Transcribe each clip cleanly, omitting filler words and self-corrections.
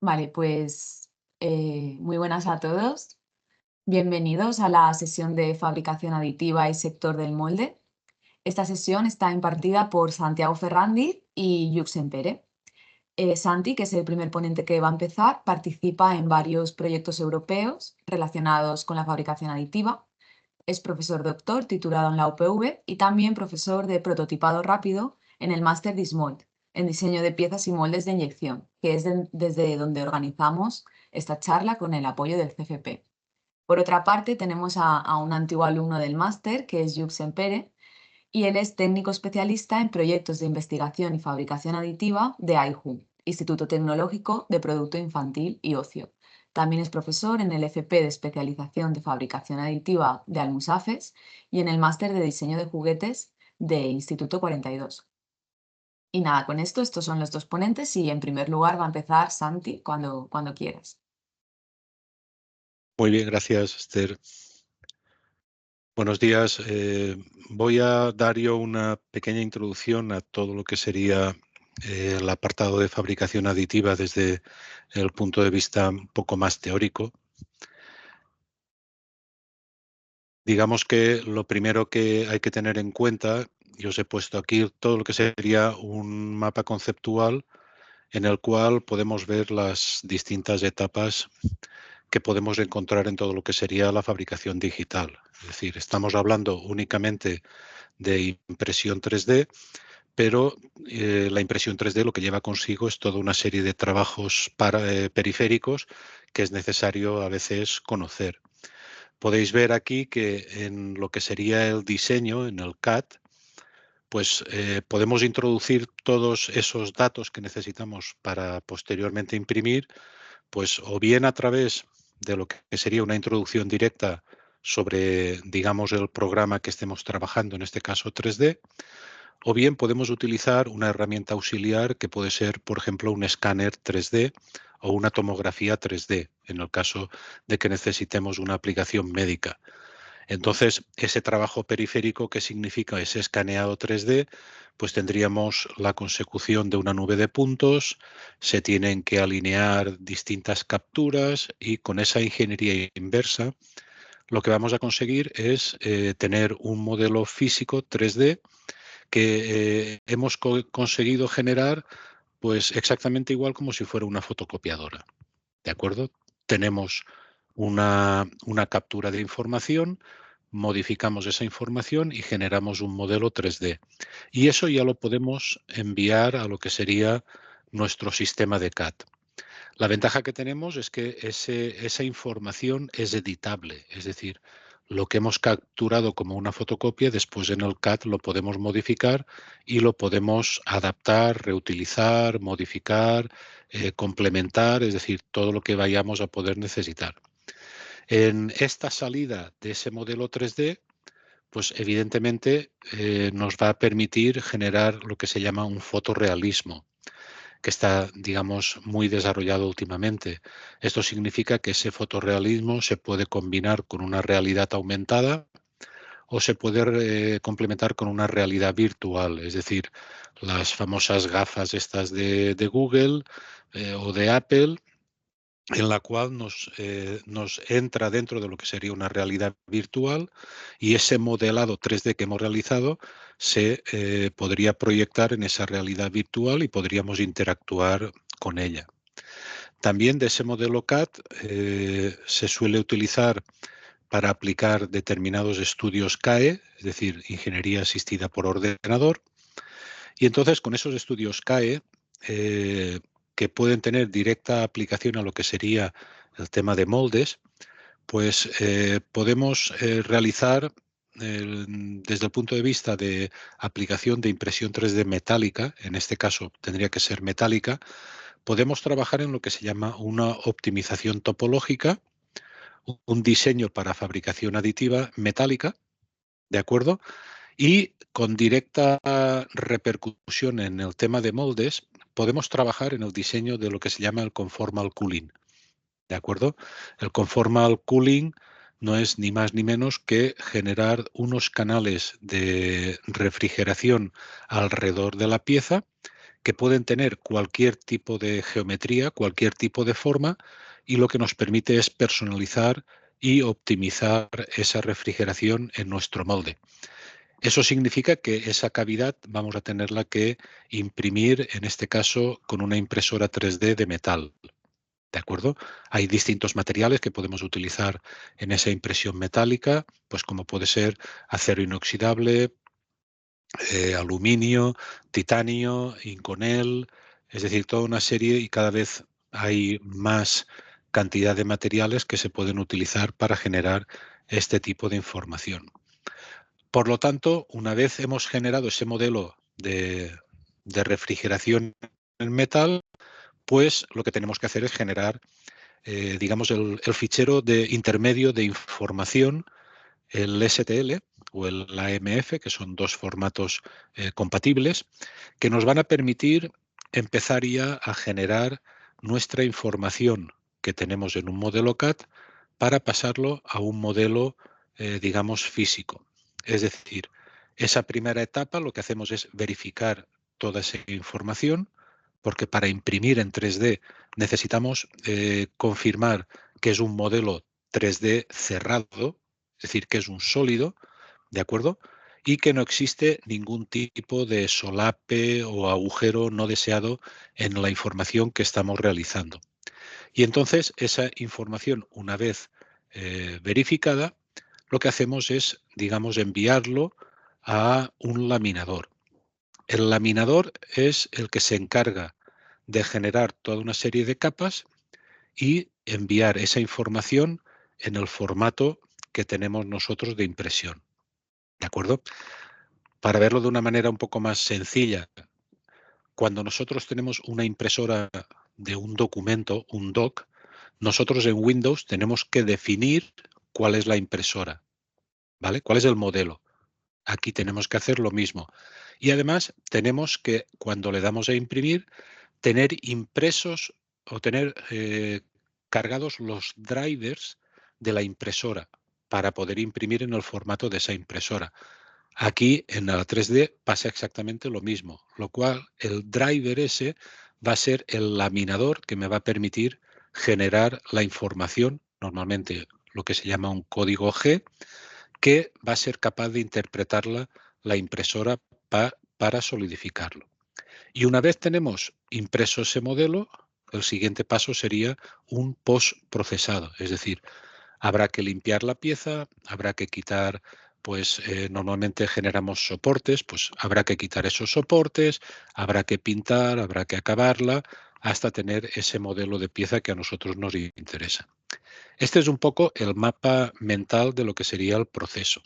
Vale, pues muy buenas a todos. Bienvenidos a la sesión de fabricación aditiva y sector del molde. Esta sesión está impartida por Santiago Ferrandi y Yuxen Pere. Santi, que es el primer ponente que va a empezar, participa en varios proyectos europeos relacionados con la fabricación aditiva. Es profesor doctor titulado en la UPV y también profesor de prototipado rápido en el Máster Dismold, en diseño de piezas y moldes de inyección, que es desde donde organizamos esta charla con el apoyo del CFP. Por otra parte, tenemos a un antiguo alumno del máster, que es Yuxen Pere, y él es técnico especialista en proyectos de investigación y fabricación aditiva de AIJU, Instituto Tecnológico de Producto Infantil y Ocio. También es profesor en el FP de especialización de fabricación aditiva de Almusafes y en el máster de diseño de juguetes de Instituto 42. Y nada, con esto, estos son los dos ponentes y en primer lugar va a empezar Santi cuando quieras. Muy bien, gracias, Esther. Buenos días. Voy a dar yo una pequeña introducción a todo lo que sería el apartado de fabricación aditiva desde el punto de vista un poco más teórico. Digamos que lo primero que hay que tener en cuenta, yo os he puesto aquí todo lo que sería un mapa conceptual en el cual podemos ver las distintas etapas que podemos encontrar en todo lo que sería la fabricación digital. Es decir, estamos hablando únicamente de impresión 3D, pero la impresión 3D lo que lleva consigo es toda una serie de trabajos periféricos que es necesario a veces conocer. Podéis ver aquí que en lo que sería el diseño, en el CAD, pues podemos introducir todos esos datos que necesitamos para posteriormente imprimir, pues o bien a través de lo que sería una introducción directa sobre, digamos, el programa que estemos trabajando, en este caso 3D, o bien podemos utilizar una herramienta auxiliar que puede ser, por ejemplo, un escáner 3D o una tomografía 3D, en el caso de que necesitemos una aplicación médica. Entonces, ese trabajo periférico, ¿qué significa ese escaneado 3D? Pues tendríamos la consecución de una nube de puntos, se tienen que alinear distintas capturas y con esa ingeniería inversa lo que vamos a conseguir es tener un modelo físico 3D que hemos conseguido generar pues exactamente igual como si fuera una fotocopiadora. ¿De acuerdo? Tenemos una captura de información, modificamos esa información y generamos un modelo 3D. Y eso ya lo podemos enviar a lo que sería nuestro sistema de CAD. La ventaja que tenemos es que esa información es editable, es decir, lo que hemos capturado como una fotocopia, después en el CAD lo podemos modificar y lo podemos adaptar, reutilizar, modificar, complementar, es decir, todo lo que vayamos a poder necesitar. En esta salida de ese modelo 3D, pues evidentemente nos va a permitir generar lo que se llama un fotorrealismo, que está, digamos, muy desarrollado últimamente. Esto significa que ese fotorrealismo se puede combinar con una realidad aumentada o se puede complementar con una realidad virtual, es decir, las famosas gafas estas de Google o de Apple, en la cual nos entra dentro de lo que sería una realidad virtual y ese modelado 3D que hemos realizado se podría proyectar en esa realidad virtual y podríamos interactuar con ella. También de ese modelo CAD se suele utilizar para aplicar determinados estudios CAE, es decir, ingeniería asistida por ordenador. Y entonces con esos estudios CAE, que pueden tener directa aplicación a lo que sería el tema de moldes, pues podemos realizar desde el punto de vista de aplicación de impresión 3D metálica, en este caso tendría que ser metálica, podemos trabajar en lo que se llama una optimización topológica, un diseño para fabricación aditiva metálica, ¿de acuerdo? Y con directa repercusión en el tema de moldes, podemos trabajar en el diseño de lo que se llama el conformal cooling. ¿De acuerdo? El conformal cooling no es ni más ni menos que generar unos canales de refrigeración alrededor de la pieza que pueden tener cualquier tipo de geometría, cualquier tipo de forma, y lo que nos permite es personalizar y optimizar esa refrigeración en nuestro molde. Eso significa que esa cavidad vamos a tenerla que imprimir, en este caso, con una impresora 3D de metal. ¿De acuerdo? Hay distintos materiales que podemos utilizar en esa impresión metálica, pues como puede ser acero inoxidable, aluminio, titanio, Inconel, es decir, toda una serie, y cada vez hay más cantidad de materiales que se pueden utilizar para generar este tipo de información. Por lo tanto, una vez hemos generado ese modelo de refrigeración en metal, pues lo que tenemos que hacer es generar, digamos, el fichero de intermedio de información, el STL o el AMF, que son dos formatos compatibles, que nos van a permitir empezar ya a generar nuestra información que tenemos en un modelo CAD para pasarlo a un modelo, digamos, físico. Es decir, esa primera etapa lo que hacemos es verificar toda esa información, porque para imprimir en 3D necesitamos confirmar que es un modelo 3D cerrado, es decir, que es un sólido, ¿de acuerdo? Y que no existe ningún tipo de solape o agujero no deseado en la información que estamos realizando. Y entonces esa información, una vez verificada, lo que hacemos es, digamos, enviarlo a un laminador. El laminador es el que se encarga de generar toda una serie de capas y enviar esa información en el formato que tenemos nosotros de impresión. ¿De acuerdo? Para verlo de una manera un poco más sencilla, cuando nosotros tenemos una impresora de un documento, un doc, nosotros en Windows tenemos que definir cuál es la impresora, ¿vale? ¿Cuál es el modelo? Aquí tenemos que hacer lo mismo. Y además tenemos que, cuando le damos a imprimir, tener impresos o tener cargados los drivers de la impresora para poder imprimir en el formato de esa impresora. Aquí en la 3D pasa exactamente lo mismo, lo cual el driver ese va a ser el laminador que me va a permitir generar la información, normalmente lo que se llama un código G, que va a ser capaz de interpretarla la impresora para solidificarlo. Y una vez tenemos impreso ese modelo, el siguiente paso sería un postprocesado, es decir, habrá que limpiar la pieza, habrá que quitar, pues normalmente generamos soportes, pues habrá que quitar esos soportes, habrá que pintar, habrá que acabarla, hasta tener ese modelo de pieza que a nosotros nos interesa. Este es un poco el mapa mental de lo que sería el proceso.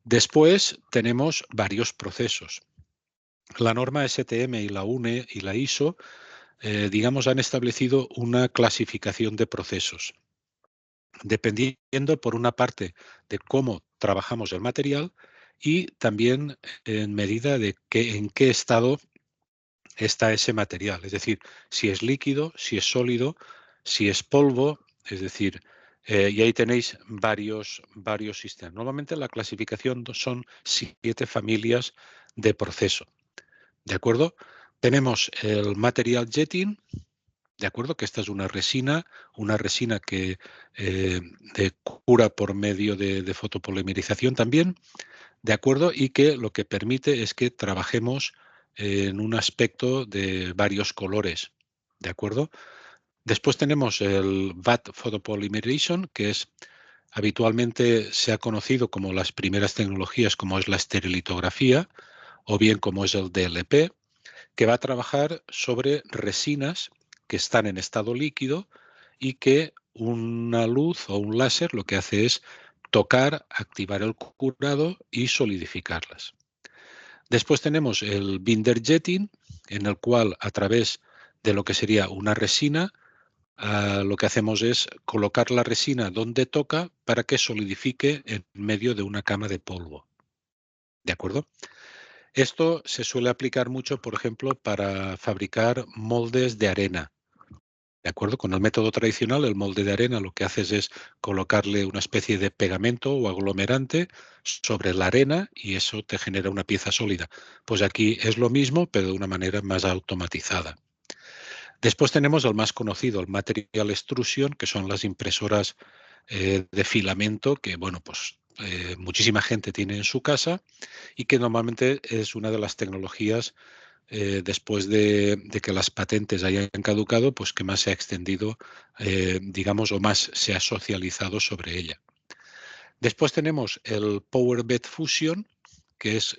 Después tenemos varios procesos. La norma STM y la UNE y la ISO, digamos, han establecido una clasificación de procesos, dependiendo por una parte de cómo trabajamos el material y también en medida de en qué estado está ese material. Es decir, si es líquido, si es sólido, si es polvo, es decir, y ahí tenéis varios sistemas. Normalmente la clasificación son 7 familias de proceso. ¿De acuerdo? Tenemos el material jetting, ¿de acuerdo? Que esta es una resina que cura por medio de fotopolimerización también, ¿de acuerdo? Y que lo que permite es que trabajemos en un aspecto de varios colores, ¿de acuerdo? Después tenemos el VAT Photopolymerization, que es habitualmente se ha conocido como las primeras tecnologías, como es la esterilitografía, o bien como es el DLP, que va a trabajar sobre resinas que están en estado líquido y que una luz o un láser lo que hace es tocar, activar el curado y solidificarlas. Después tenemos el binder jetting, en el cual a través de lo que sería una resina, lo que hacemos es colocar la resina donde toca para que solidifique en medio de una cama de polvo. ¿De acuerdo? Esto se suele aplicar mucho, por ejemplo, para fabricar moldes de arena. ¿De acuerdo? Con el método tradicional, el molde de arena, lo que haces es colocarle una especie de pegamento o aglomerante sobre la arena y eso te genera una pieza sólida. Pues aquí es lo mismo, pero de una manera más automatizada. Después tenemos el más conocido, el Material Extrusion, que son las impresoras de filamento que, bueno, pues muchísima gente tiene en su casa y que normalmente es una de las tecnologías después de que las patentes hayan caducado, pues que más se ha extendido, digamos, o más se ha socializado sobre ella. Después tenemos el Power Bed Fusion, que es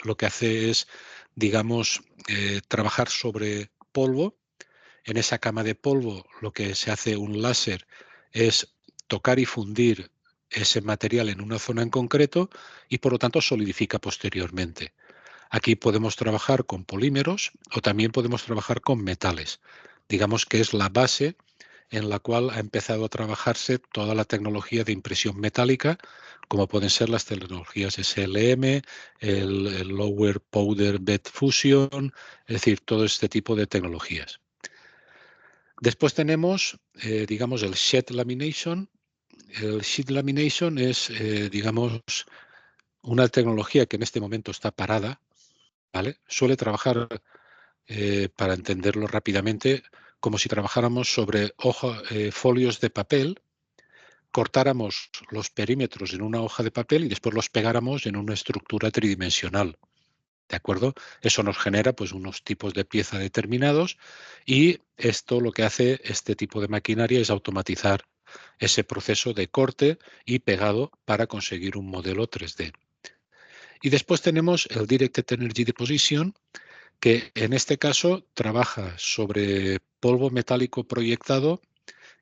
lo que hace es, digamos, trabajar sobre polvo. En esa cama de polvo lo que se hace un láser es tocar y fundir ese material en una zona en concreto y por lo tanto solidifica posteriormente. Aquí podemos trabajar con polímeros o también podemos trabajar con metales. Digamos que es la base en la cual ha empezado a trabajarse toda la tecnología de impresión metálica, como pueden ser las tecnologías SLM, el Lower Powder Bed Fusion, es decir, todo este tipo de tecnologías. Después tenemos, digamos, el Sheet Lamination. El Sheet Lamination es, digamos, una tecnología que en este momento está parada, ¿vale? Suele trabajar, para entenderlo rápidamente, como si trabajáramos sobre folios de papel, cortáramos los perímetros en una hoja de papel y después los pegáramos en una estructura tridimensional. ¿De acuerdo? Eso nos genera pues unos tipos de pieza determinados y esto lo que hace este tipo de maquinaria es automatizar ese proceso de corte y pegado para conseguir un modelo 3D. Y después tenemos el Directed Energy Deposition, que en este caso trabaja sobre polvo metálico proyectado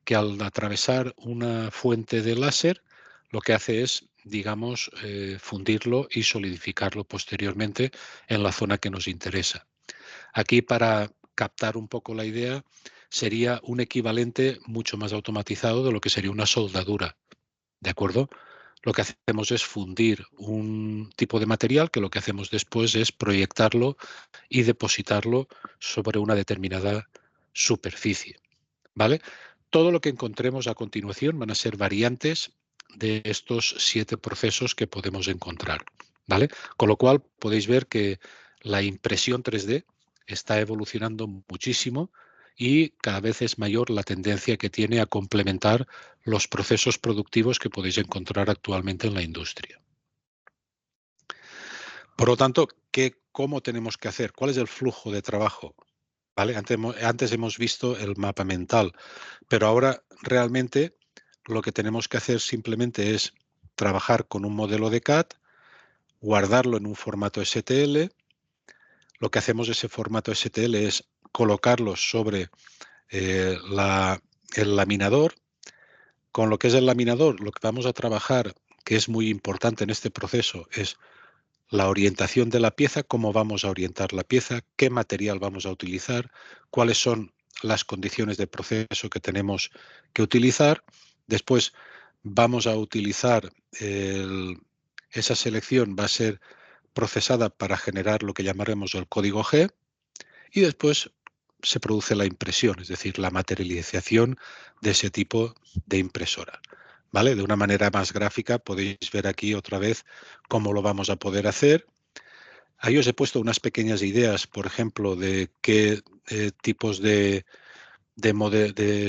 que al atravesar una fuente de láser lo que hace es, digamos, fundirlo y solidificarlo posteriormente en la zona que nos interesa. Aquí, para captar un poco la idea, sería un equivalente mucho más automatizado de lo que sería una soldadura, ¿de acuerdo? Lo que hacemos es fundir un tipo de material que lo que hacemos después es proyectarlo y depositarlo sobre una determinada superficie, ¿vale? Todo lo que encontremos a continuación van a ser variantes de estos 7 procesos que podemos encontrar, ¿vale? Con lo cual podéis ver que la impresión 3D está evolucionando muchísimo y cada vez es mayor la tendencia que tiene a complementar los procesos productivos que podéis encontrar actualmente en la industria. Por lo tanto, ¿cómo tenemos que hacer? ¿Cuál es el flujo de trabajo? ¿Vale? Antes hemos visto el mapa mental, pero ahora realmente lo que tenemos que hacer simplemente es trabajar con un modelo de CAD, guardarlo en un formato STL. Lo que hacemos de ese formato STL es colocarlo sobre el laminador. Con lo que es el laminador, lo que vamos a trabajar, que es muy importante en este proceso, es la orientación de la pieza, cómo vamos a orientar la pieza, qué material vamos a utilizar, cuáles son las condiciones de proceso que tenemos que utilizar. Después vamos a utilizar esa selección, va a ser procesada para generar lo que llamaremos el código G y después se produce la impresión, es decir, la materialización de ese tipo de impresora. ¿Vale? De una manera más gráfica podéis ver aquí otra vez cómo lo vamos a poder hacer. Ahí os he puesto unas pequeñas ideas, por ejemplo, de qué tipos de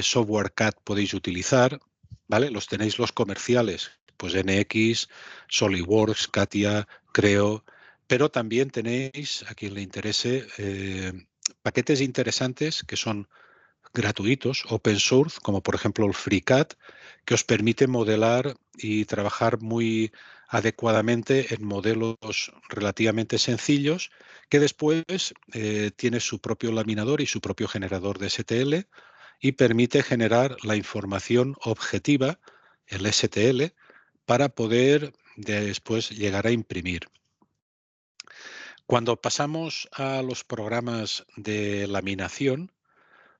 software CAD podéis utilizar, ¿vale? Los tenéis los comerciales, pues NX, SolidWorks, CATIA, Creo, pero también tenéis, a quien le interese, paquetes interesantes que son gratuitos, open source, como por ejemplo el FreeCAD, que os permite modelar y trabajar muy adecuadamente en modelos relativamente sencillos, que después tiene su propio laminador y su propio generador de STL y permite generar la información objetiva, el STL, para poder después llegar a imprimir. Cuando pasamos a los programas de laminación,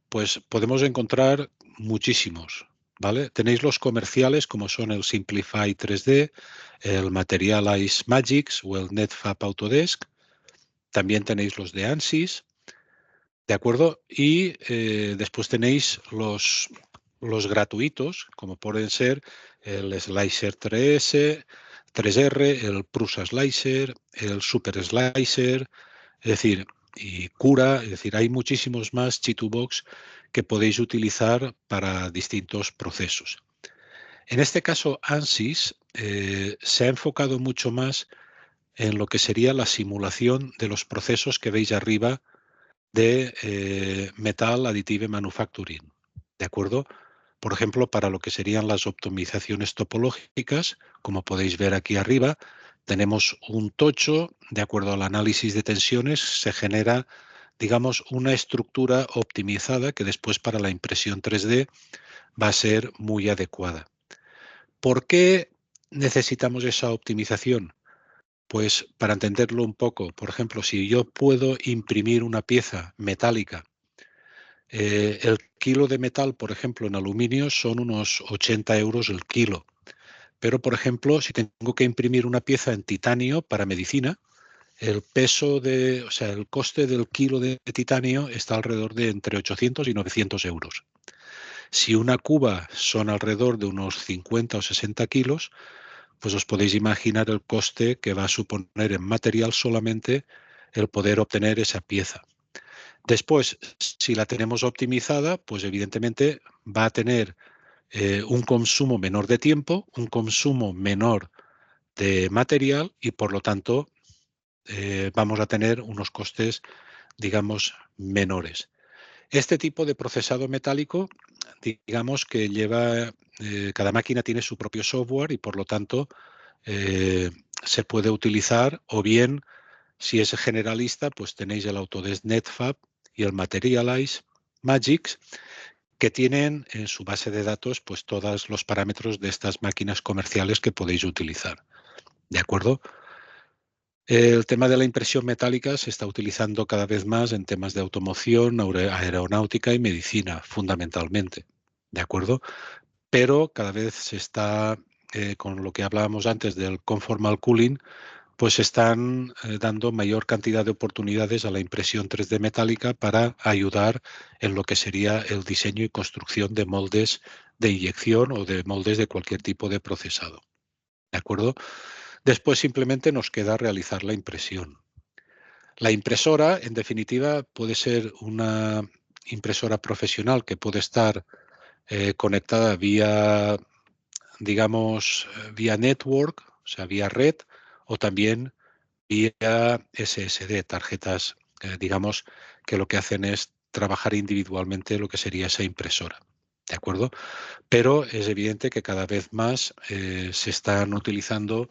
pues podemos encontrar muchísimos, ¿vale? Tenéis los comerciales como son el Simplify 3D, el Materialize Magics o el Netfab Autodesk. También tenéis los de ANSYS. ¿De acuerdo? Y después tenéis los gratuitos, como pueden ser el Slicer 3S, 3R, el Prusa Slicer, el Super Slicer, es decir, y Cura, es decir, hay muchísimos más Chitubox que podéis utilizar para distintos procesos. En este caso, ANSYS se ha enfocado mucho más en lo que sería la simulación de los procesos que veis arriba de Metal Additive Manufacturing, ¿de acuerdo? Por ejemplo, para lo que serían las optimizaciones topológicas, como podéis ver aquí arriba, tenemos un tocho, de acuerdo al análisis de tensiones, se genera, digamos, una estructura optimizada que después para la impresión 3D va a ser muy adecuada. ¿Por qué necesitamos esa optimización? Pues para entenderlo un poco, por ejemplo, si yo puedo imprimir una pieza metálica, el kilo de metal, por ejemplo, en aluminio son unos 80 euros el kilo. Pero, por ejemplo, si tengo que imprimir una pieza en titanio para medicina, el peso de, o sea, el coste del kilo de titanio está alrededor de entre 800 y 900 euros. Si una cuba son alrededor de unos 50 o 60 kilos, pues os podéis imaginar el coste que va a suponer en material solamente el poder obtener esa pieza. Después, si la tenemos optimizada, pues evidentemente va a tener un consumo menor de tiempo, un consumo menor de material y por lo tanto vamos a tener unos costes, digamos, menores. Este tipo de procesado metálico, digamos que lleva, cada máquina tiene su propio software y por lo tanto se puede utilizar o bien, si es generalista, pues tenéis el Autodesk NetFab y el Materialize Magics, que tienen en su base de datos pues todos los parámetros de estas máquinas comerciales que podéis utilizar. ¿De acuerdo? El tema de la impresión metálica se está utilizando cada vez más en temas de automoción, aeronáutica y medicina, fundamentalmente. ¿De acuerdo? Pero cada vez se está, con lo que hablábamos antes del conformal cooling, pues están dando mayor cantidad de oportunidades a la impresión 3D metálica para ayudar en lo que sería el diseño y construcción de moldes de inyección o de moldes de cualquier tipo de procesado. ¿De acuerdo? Después simplemente nos queda realizar la impresión. La impresora, en definitiva, puede ser una impresora profesional que puede estar conectada vía, digamos, vía network, o sea, vía red, o también vía SSD, tarjetas, digamos, que lo que hacen es trabajar individualmente lo que sería esa impresora. ¿De acuerdo? Pero es evidente que cada vez más se están utilizando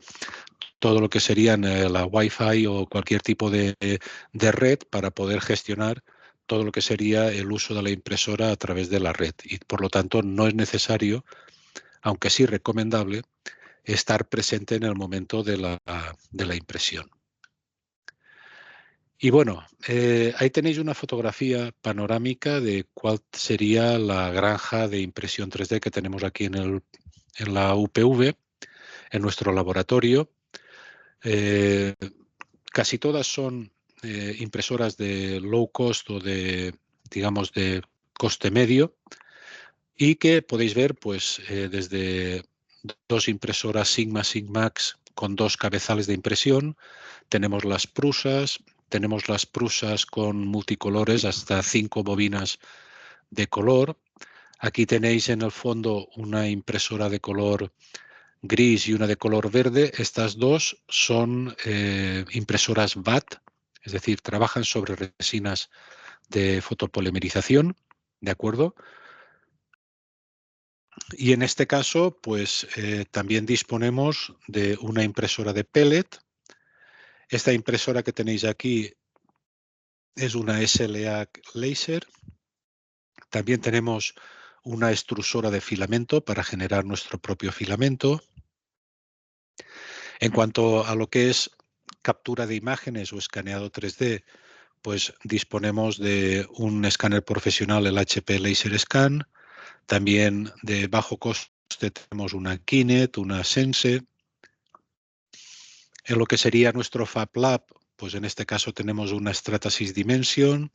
todo lo que serían la Wi-Fi o cualquier tipo de red para poder gestionar todo lo que sería el uso de la impresora a través de la red. Y por lo tanto no es necesario, aunque sí recomendable, estar presente en el momento de la impresión. Y bueno, ahí tenéis una fotografía panorámica de cuál sería la granja de impresión 3D que tenemos aquí en la UPV, en nuestro laboratorio. Casi todas son impresoras de low cost o de, digamos, de coste medio y que podéis ver pues desde dos impresoras Sigma Sigmax con dos cabezales de impresión, tenemos las Prusas, con multicolores hasta 5 bobinas de color. Aquí tenéis en el fondo una impresora de color gris y una de color verde. Estas dos son impresoras VAT, es decir, trabajan sobre resinas de fotopolimerización, ¿de acuerdo? Y en este caso, pues también disponemos de una impresora de pellet. Esta impresora que tenéis aquí es una SLA Laser. También tenemos una extrusora de filamento para generar nuestro propio filamento. En cuanto a lo que es captura de imágenes o escaneado 3D, pues disponemos de un escáner profesional, el HP Laser Scan. También de bajo coste tenemos una Kinet, una Sense. En lo que sería nuestro Fab Lab, pues en este caso tenemos una Stratasys Dimension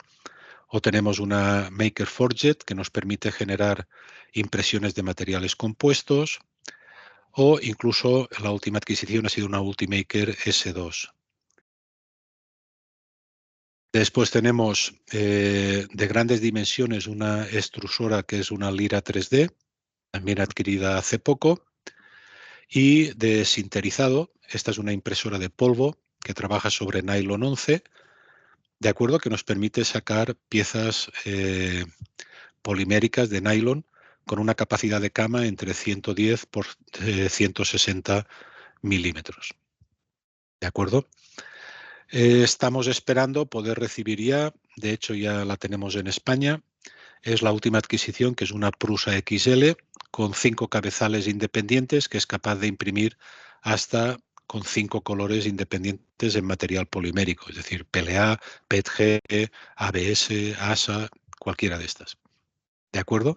O tenemos una Maker Forget que nos permite generar impresiones de materiales compuestos, o incluso la última adquisición ha sido una Ultimaker S2. Después tenemos de grandes dimensiones una extrusora que es una Lyra 3D, también adquirida hace poco, y de sinterizado, esta es una impresora de polvo que trabaja sobre nylon 11, de acuerdo, que nos permite sacar piezas poliméricas de nylon con una capacidad de cama entre 110 por 160 milímetros. ¿De acuerdo? Estamos esperando poder recibir ya, de hecho ya la tenemos en España, es la última adquisición, que es una Prusa XL con 5 cabezales independientes que es capaz de imprimir hasta con 5 colores independientes en material polimérico, es decir, PLA, PETG, ABS, ASA, cualquiera de estas. ¿De acuerdo?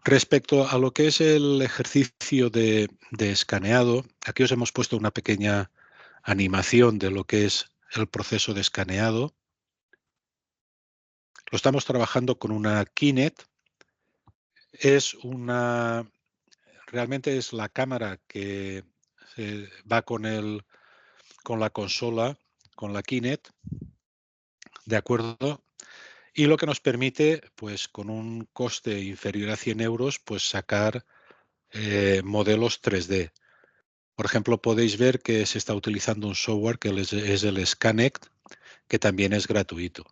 Respecto a lo que es el ejercicio de escaneado, aquí os hemos puesto una pequeña animación de lo que es el proceso de escaneado. Lo estamos trabajando con una Kinet. Realmente es la cámara que va con la consola, con la Kinet, ¿de acuerdo? Y lo que nos permite, pues con un coste inferior a 100 euros, pues sacar modelos 3D. Por ejemplo, podéis ver que se está utilizando un software que es el Scanect, que también es gratuito.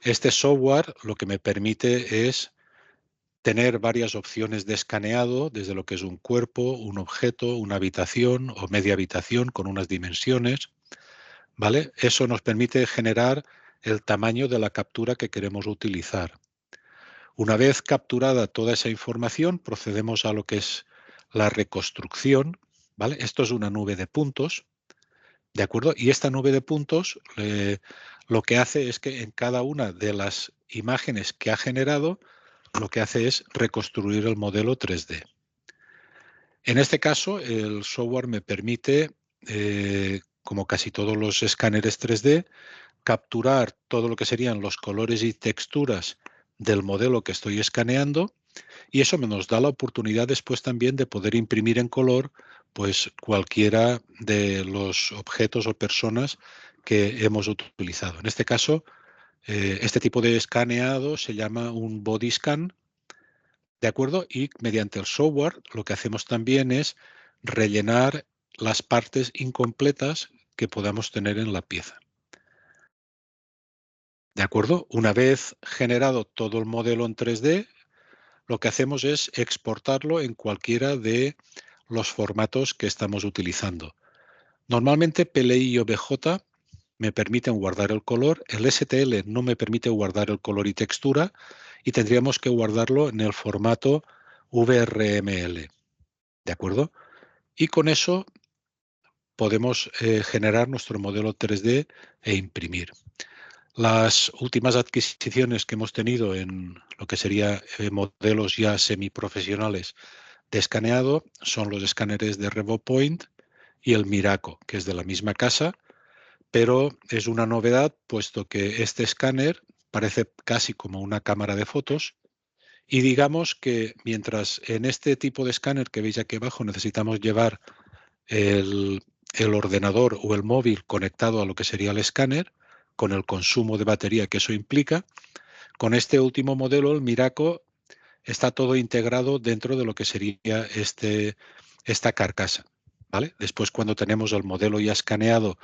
Este software lo que me permite es tener varias opciones de escaneado, desde lo que es un cuerpo, un objeto, una habitación o media habitación con unas dimensiones, ¿vale? Eso nos permite generar el tamaño de la captura que queremos utilizar. Una vez capturada toda esa información, procedemos a lo que es la reconstrucción, ¿vale? Esto es una nube de puntos, ¿de acuerdo? Y esta nube de puntos lo que hace es que en cada una de las imágenes que ha generado, lo que hace es reconstruir el modelo 3D. En este caso, el software me permite, como casi todos los escáneres 3D, capturar todo lo que serían los colores y texturas del modelo que estoy escaneando, y eso nos da la oportunidad después también de poder imprimir en color pues cualquiera de los objetos o personas que hemos utilizado. En este caso, este tipo de escaneado se llama un body scan, ¿de acuerdo? Y mediante el software lo que hacemos también es rellenar las partes incompletas que podamos tener en la pieza. ¿De acuerdo? Una vez generado todo el modelo en 3D, lo que hacemos es exportarlo en cualquiera de los formatos que estamos utilizando. Normalmente PLI y OBJ me permiten guardar el color, el STL no me permite guardar el color y textura, y tendríamos que guardarlo en el formato VRML, ¿de acuerdo? Y con eso podemos generar nuestro modelo 3D e imprimir. Las últimas adquisiciones que hemos tenido en lo que sería modelos ya semiprofesionales de escaneado son los escáneres de RevoPoint y el Miraco, que es de la misma casa, pero es una novedad puesto que este escáner parece casi como una cámara de fotos, y digamos que mientras en este tipo de escáner que veis aquí abajo necesitamos llevar el, el ordenador o el móvil conectado a lo que sería el escáner, con el consumo de batería que eso implica, con este último modelo, el Miraco, está todo integrado dentro de lo que sería esta carcasa, ¿vale? Después, cuando tenemos el modelo ya escaneado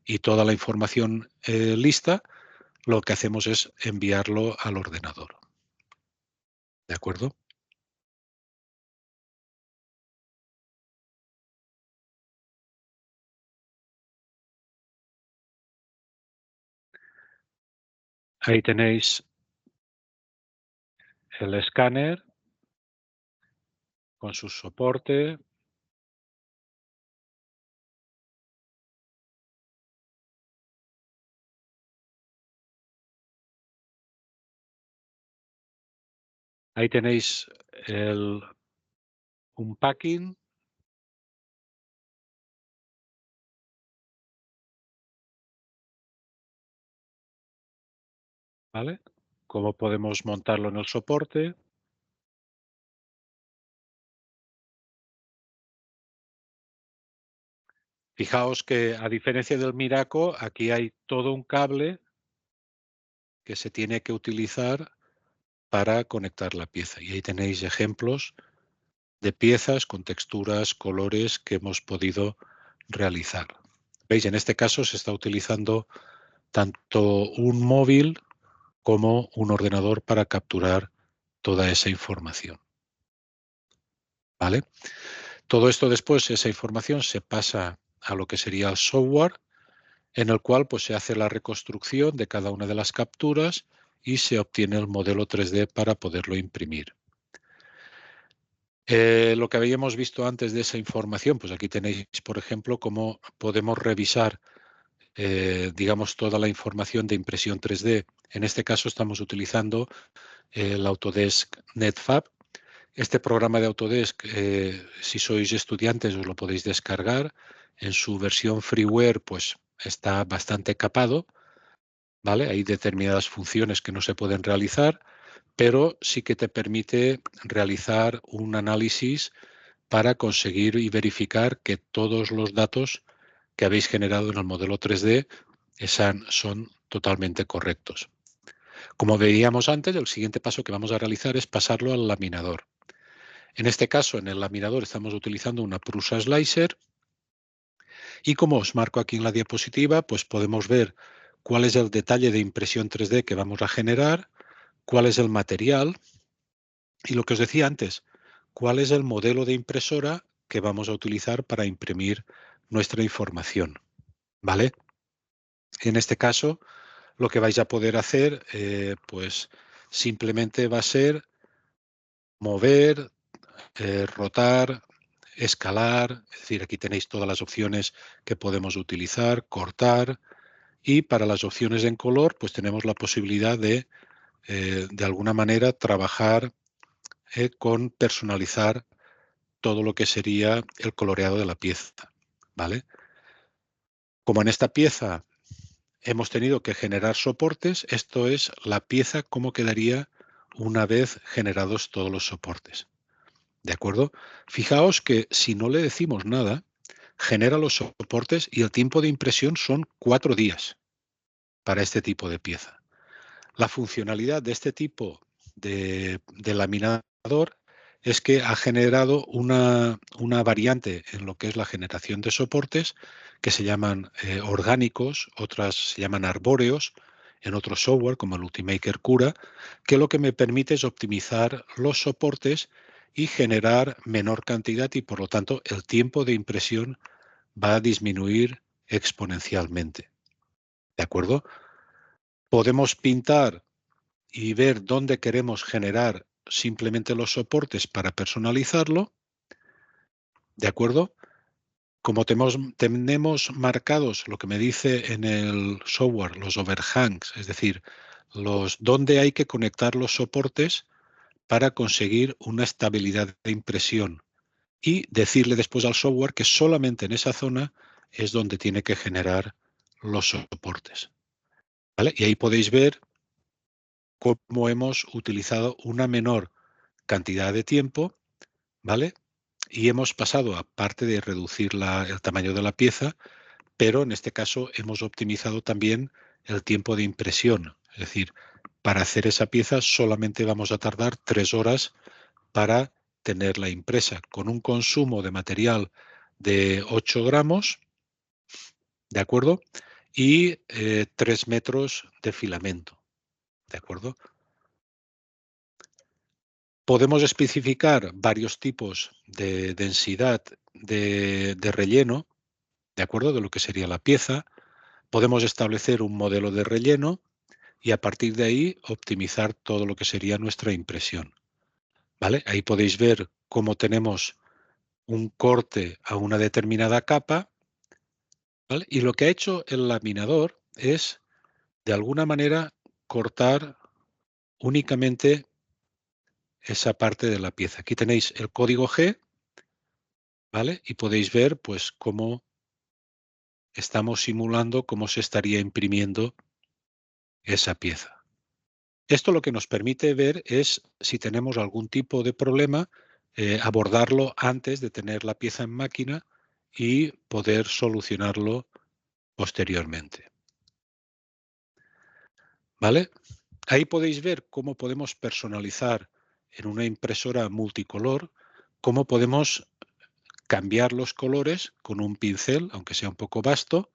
y toda la información lista, lo que hacemos es enviarlo al ordenador. ¿De acuerdo? Ahí tenéis el escáner con su soporte. Ahí tenéis un packing. ¿Vale? cómo podemos montarlo en el soporte. Fijaos que, a diferencia del Miraco, aquí hay todo un cable que se tiene que utilizar para conectar la pieza. Y ahí tenéis ejemplos de piezas con texturas, colores que hemos podido realizar. ¿Veis? En este caso se está utilizando tanto un móvil como un ordenador para capturar toda esa información. ¿Vale? Todo esto después, esa información se pasa a lo que sería el software, en el cual pues, se hace la reconstrucción de cada una de las capturas y se obtiene el modelo 3D para poderlo imprimir. Lo que habíamos visto antes de esa información, pues aquí tenéis, por ejemplo, cómo podemos revisar, digamos, toda la información de impresión 3D. En este caso estamos utilizando el Autodesk NetFab. Este programa de Autodesk, si sois estudiantes, os lo podéis descargar. En su versión freeware, pues está bastante capado, ¿vale? Hay determinadas funciones que no se pueden realizar, pero sí que te permite realizar un análisis para conseguir y verificar que todos los datos que habéis generado en el modelo 3D son totalmente correctos. Como veíamos antes, el siguiente paso que vamos a realizar es pasarlo al laminador. En este caso, en el laminador estamos utilizando una Prusa Slicer y, como os marco aquí en la diapositiva, pues podemos ver cuál es el detalle de impresión 3D que vamos a generar, cuál es el material y, lo que os decía antes, cuál es el modelo de impresora que vamos a utilizar para imprimir nuestra información. ¿Vale? En este caso, lo que vais a poder hacer, pues simplemente va a ser mover, rotar, escalar, es decir, aquí tenéis todas las opciones que podemos utilizar, cortar, y para las opciones en color, pues tenemos la posibilidad de alguna manera, trabajar con personalizar todo lo que sería el coloreado de la pieza, ¿vale? Como en esta pieza hemos tenido que generar soportes, esto es la pieza cómo quedaría una vez generados todos los soportes. ¿De acuerdo? Fijaos que si no le decimos nada, genera los soportes y el tiempo de impresión son 4 días para este tipo de pieza. La funcionalidad de este tipo de laminador es que ha generado una variante en lo que es la generación de soportes que se llaman orgánicos, otras se llaman arbóreos, en otro software como el Ultimaker Cura, que lo que me permite es optimizar los soportes y generar menor cantidad y, por lo tanto, el tiempo de impresión va a disminuir exponencialmente. ¿De acuerdo? Podemos pintar y ver dónde queremos generar simplemente los soportes para personalizarlo. ¿De acuerdo? Como tenemos marcados lo que me dice en el software, los overhangs, es decir, dónde hay que conectar los soportes para conseguir una estabilidad de impresión, y decirle después al software que solamente en esa zona es donde tiene que generar los soportes. ¿Vale? Y ahí podéis ver cómo hemos utilizado una menor cantidad de tiempo, ¿vale? Y hemos pasado, aparte de reducir el tamaño de la pieza, pero en este caso hemos optimizado también el tiempo de impresión. Es decir, para hacer esa pieza solamente vamos a tardar 3 horas para tenerla impresa, con un consumo de material de 8 gramos, ¿de acuerdo? Y 3 metros de filamento, ¿de acuerdo? Podemos especificar varios tipos de densidad de relleno, ¿de acuerdo? De lo que sería la pieza. Podemos establecer un modelo de relleno y, a partir de ahí, optimizar todo lo que sería nuestra impresión, ¿vale? Ahí podéis ver cómo tenemos un corte a una determinada capa, ¿vale? Y lo que ha hecho el laminador es, de alguna manera, cortar únicamente esa parte de la pieza. Aquí tenéis el código G, ¿vale? Y podéis ver, pues, cómo estamos simulando cómo se estaría imprimiendo esa pieza. Esto lo que nos permite ver es si tenemos algún tipo de problema, abordarlo antes de tener la pieza en máquina y poder solucionarlo posteriormente. ¿Vale? Ahí podéis ver cómo podemos personalizar en una impresora multicolor, cómo podemos cambiar los colores con un pincel, aunque sea un poco vasto,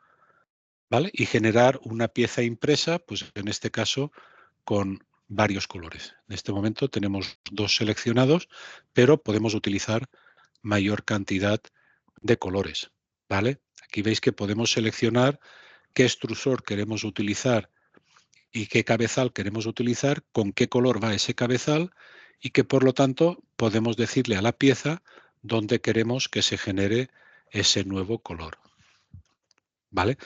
¿vale? Y generar una pieza impresa, pues en este caso, con varios colores. En este momento tenemos 2 seleccionados, pero podemos utilizar mayor cantidad de colores, ¿vale? Aquí veis que podemos seleccionar qué extrusor queremos utilizar y qué cabezal queremos utilizar, con qué color va ese cabezal y que por lo tanto podemos decirle a la pieza dónde queremos que se genere ese nuevo color, ¿vale?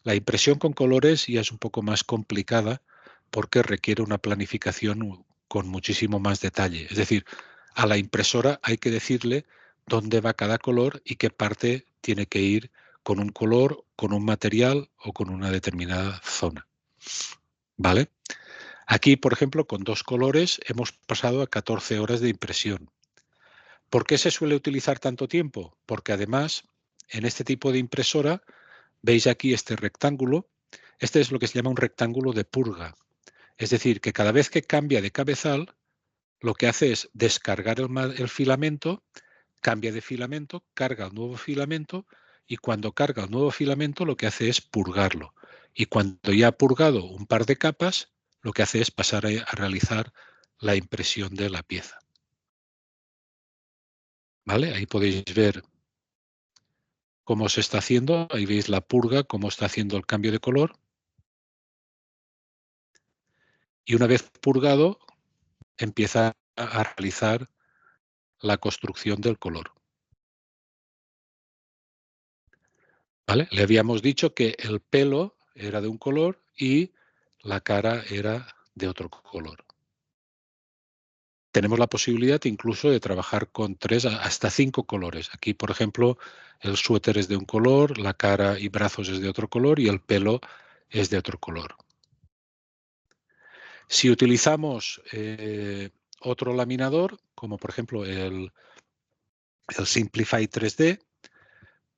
La impresión con colores ya es un poco más complicada porque requiere una planificación con muchísimo más detalle. Es decir, a la impresora hay que decirle dónde va cada color y qué parte tiene que ir con un color, con un material o con una determinada zona. ¿Vale? Aquí, por ejemplo, con 2 colores hemos pasado a 14 horas de impresión. ¿Por qué se suele utilizar tanto tiempo? Porque además, en este tipo de impresora, veis aquí este rectángulo. Este es lo que se llama un rectángulo de purga. Es decir, que cada vez que cambia de cabezal, lo que hace es descargar el filamento, cambia de filamento, carga un nuevo filamento y cuando carga un nuevo filamento lo que hace es purgarlo. Y cuando ya ha purgado un par de capas, lo que hace es pasar a realizar la impresión de la pieza. ¿Vale? Ahí podéis ver cómo se está haciendo. Ahí veis la purga, cómo está haciendo el cambio de color. Y una vez purgado, empieza a realizar la construcción del color. ¿Vale? Le habíamos dicho que el pelo era de un color y la cara era de otro color. Tenemos la posibilidad incluso de trabajar con 3 hasta 5 colores. Aquí, por ejemplo, el suéter es de un color, la cara y brazos es de otro color y el pelo es de otro color. Si utilizamos otro laminador, como por ejemplo el Simplify 3D,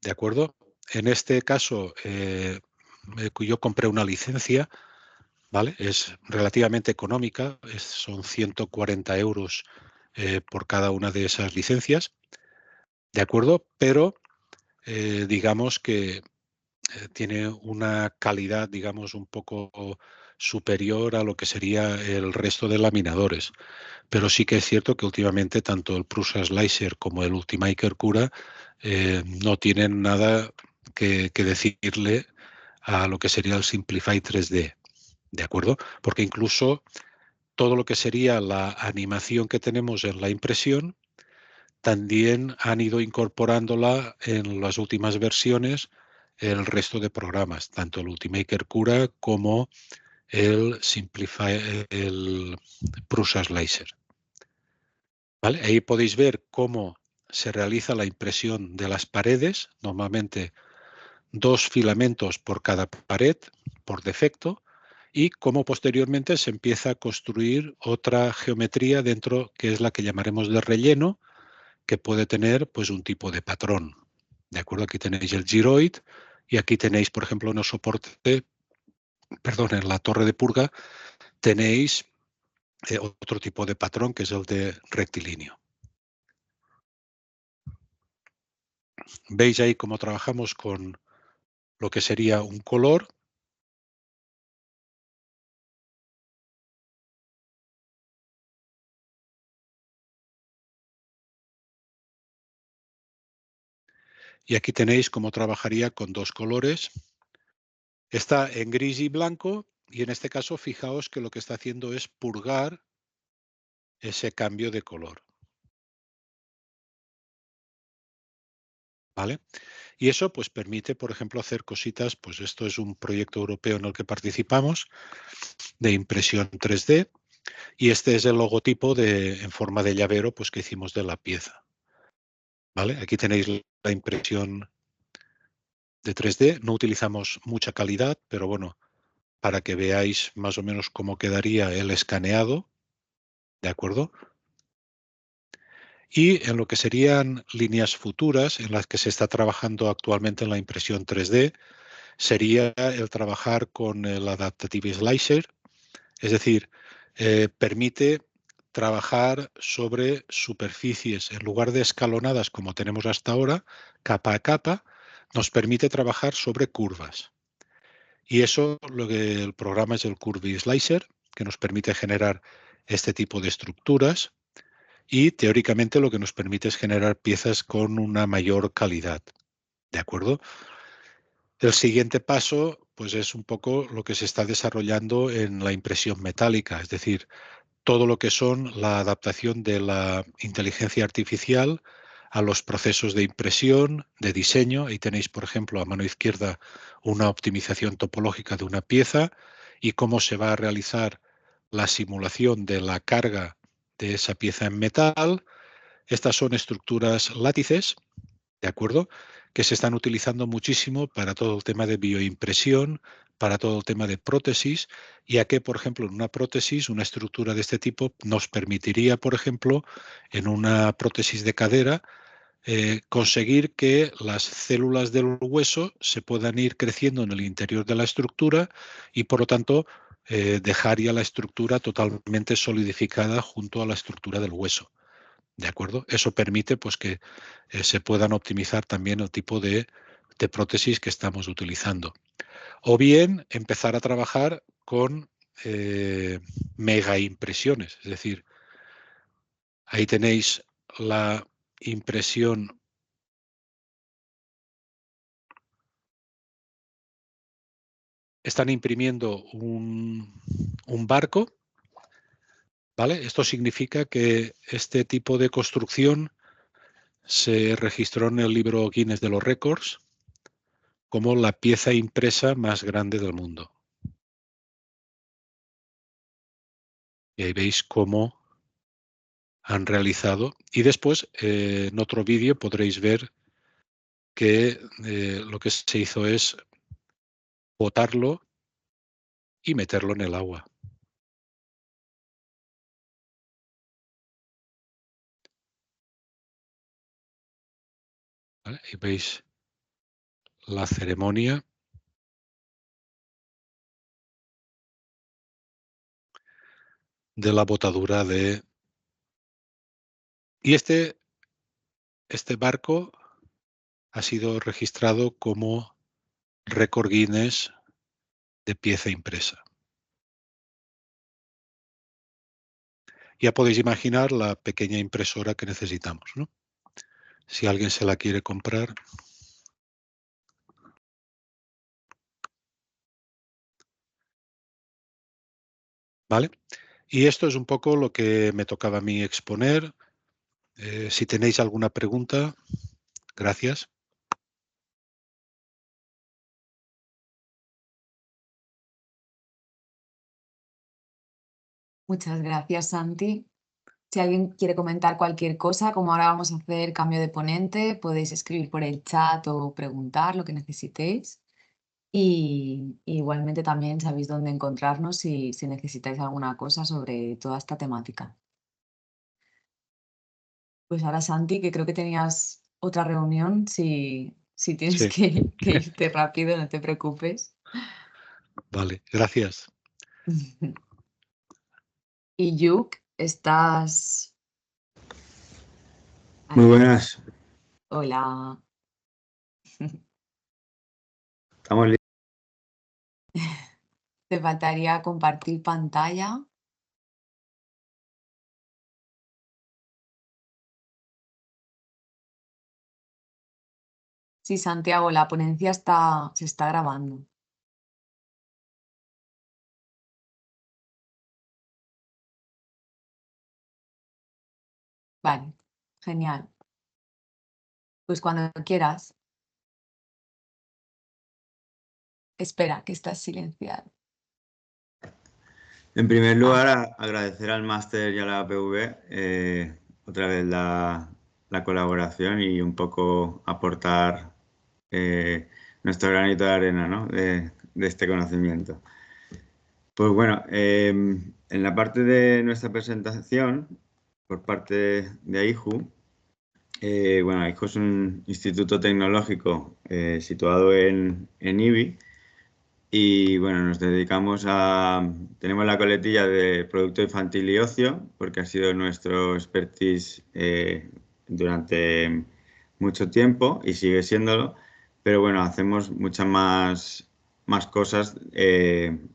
¿de acuerdo? En este caso, yo compré una licencia, ¿vale? Es relativamente económica, son 140 euros por cada una de esas licencias, ¿de acuerdo? Pero digamos que tiene una calidad, digamos, un poco superior a lo que sería el resto de laminadores. Pero sí que es cierto que últimamente tanto el Prusa Slicer como el Ultimaker Cura no tienen nada que decirle a lo que sería el Simplify 3D, ¿de acuerdo? Porque incluso todo lo que sería la animación que tenemos en la impresión, también han ido incorporándola en las últimas versiones el resto de programas, tanto el Ultimaker Cura como el el Prusa Slicer. ¿Vale? Ahí podéis ver cómo se realiza la impresión de las paredes, normalmente 2 filamentos por cada pared, por defecto, y cómo posteriormente se empieza a construir otra geometría dentro, que es la que llamaremos de relleno, que puede tener pues un tipo de patrón. ¿De acuerdo? Aquí tenéis el giroid y aquí tenéis, por ejemplo, en el soporte, perdón, en la torre de purga, tenéis otro tipo de patrón que es el de rectilíneo. Veis ahí cómo trabajamos con lo que sería un color. Y aquí tenéis cómo trabajaría con 2 colores. Está en gris y blanco y en este caso fijaos que lo que está haciendo es purgar ese cambio de color. ¿Vale? Y eso pues permite, por ejemplo, hacer cositas, pues esto es un proyecto europeo en el que participamos de impresión 3D y este es el logotipo en forma de llavero pues que hicimos de la pieza. ¿Vale? Aquí tenéis la impresión de 3D, no utilizamos mucha calidad, pero bueno, para que veáis más o menos cómo quedaría el escaneado, ¿de acuerdo? Y en lo que serían líneas futuras, en las que se está trabajando actualmente en la impresión 3D, sería el trabajar con el Adaptive Slicer, es decir, permite trabajar sobre superficies, en lugar de escalonadas como tenemos hasta ahora, capa a capa, nos permite trabajar sobre curvas. Y eso, lo que el programa es el Curve Slicer, que nos permite generar este tipo de estructuras y teóricamente lo que nos permite es generar piezas con una mayor calidad. ¿De acuerdo? El siguiente paso, pues es un poco lo que se está desarrollando en la impresión metálica, es decir, todo lo que son la adaptación de la inteligencia artificial a los procesos de impresión, de diseño. Ahí tenéis, por ejemplo, a mano izquierda una optimización topológica de una pieza y cómo se va a realizar la simulación de la carga de esa pieza en metal. Estas son estructuras látices, ¿de acuerdo? Que se están utilizando muchísimo para todo el tema de bioimpresión, para todo el tema de prótesis, ya que, por ejemplo, en una prótesis, una estructura de este tipo nos permitiría, por ejemplo, en una prótesis de cadera, conseguir que las células del hueso se puedan ir creciendo en el interior de la estructura y, por lo tanto, dejar ya la estructura totalmente solidificada junto a la estructura del hueso. ¿De acuerdo? Eso permite pues, que se puedan optimizar también el tipo de prótesis que estamos utilizando. O bien empezar a trabajar con mega impresiones. Es decir, ahí tenéis la impresión. Están imprimiendo un barco, ¿vale? Esto significa que este tipo de construcción se registró en el libro Guinness de los Récords como la pieza impresa más grande del mundo. Y ahí veis cómo han realizado. Y después, en otro vídeo, podréis ver que lo que se hizo es botarlo y meterlo en el agua. ¿Vale? Y veis la ceremonia de la botadura de... Y este barco ha sido registrado como récord Guinness de pieza impresa. Ya podéis imaginar la pequeña impresora que necesitamos, ¿no? Si alguien se la quiere comprar. ¿Vale? Y esto es un poco lo que me tocaba a mí exponer. Si tenéis alguna pregunta, gracias. Muchas gracias, Santi. Si alguien quiere comentar cualquier cosa, como ahora vamos a hacer cambio de ponente, podéis escribir por el chat o preguntar lo que necesitéis. Y igualmente también sabéis dónde encontrarnos si necesitáis alguna cosa sobre toda esta temática. Pues ahora, Santi, que creo que tenías otra reunión, si tienes Sí, que irte rápido, no te preocupes. vale, gracias. Y Yuk, estás Muy ahí. buenas. Hola. Estamos listos. Te faltaría compartir pantalla. Sí, Santiago, la ponencia se está grabando. Vale, genial. Pues cuando quieras. Espera, que estás silenciado. En primer lugar, agradecer al máster y a la APV otra vez la colaboración y un poco aportar nuestro granito de arena, ¿no? de este conocimiento. Pues bueno, en la parte de nuestra presentación, por parte de AIJU, bueno, AIJU es un instituto tecnológico situado en IBI y bueno, nos dedicamos tenemos la coletilla de producto infantil y ocio, porque ha sido nuestro expertise durante mucho tiempo y sigue siéndolo, pero bueno, hacemos muchas más cosas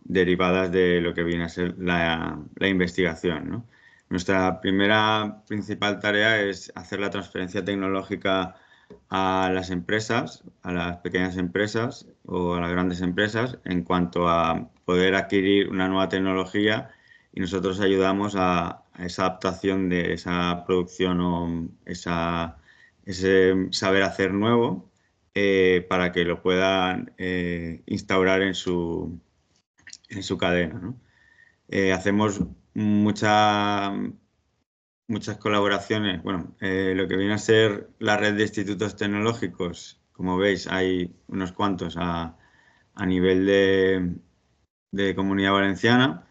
derivadas de lo que viene a ser la investigación, ¿no? Nuestra primera principal tarea es hacer la transferencia tecnológica a las empresas, a las pequeñas empresas o a las grandes empresas en cuanto a poder adquirir una nueva tecnología y nosotros ayudamos a esa adaptación de esa producción o ese saber hacer nuevo para que lo puedan instaurar en su cadena, ¿no? Hacemos muchas colaboraciones. Bueno, lo que viene a ser la red de institutos tecnológicos, como veis, hay unos cuantos a nivel de Comunidad Valenciana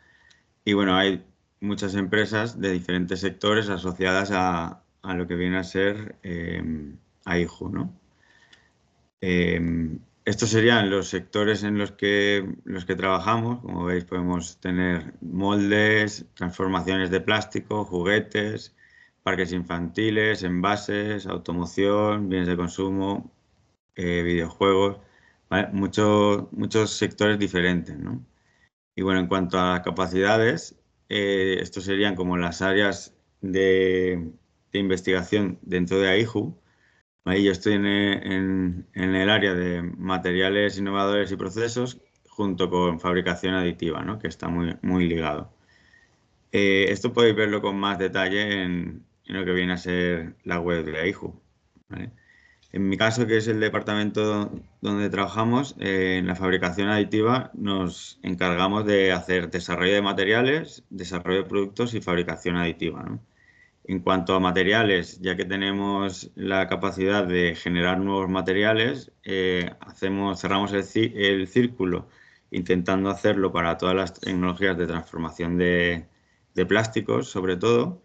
y bueno, hay muchas empresas de diferentes sectores asociadas a lo que viene a ser AIJU, ¿no? Estos serían los sectores en los que trabajamos. Como veis, podemos tener moldes, transformaciones de plástico, juguetes, parques infantiles, envases, automoción, bienes de consumo, videojuegos, ¿vale? Muchos sectores diferentes, ¿no? Y bueno, en cuanto a capacidades, estos serían como las áreas de investigación dentro de AIJU. Ahí yo estoy en el área de materiales innovadores y procesos junto con fabricación aditiva, ¿no? Que está muy ligado. Esto podéis verlo con más detalle en lo que viene a ser la web de AIJU, ¿vale? En mi caso, que es el departamento donde trabajamos, en la fabricación aditiva nos encargamos de hacer desarrollo de materiales, desarrollo de productos y fabricación aditiva, ¿no? En cuanto a materiales, ya que tenemos la capacidad de generar nuevos materiales, cerramos el círculo intentando hacerlo para todas las tecnologías de transformación de plásticos, sobre todo,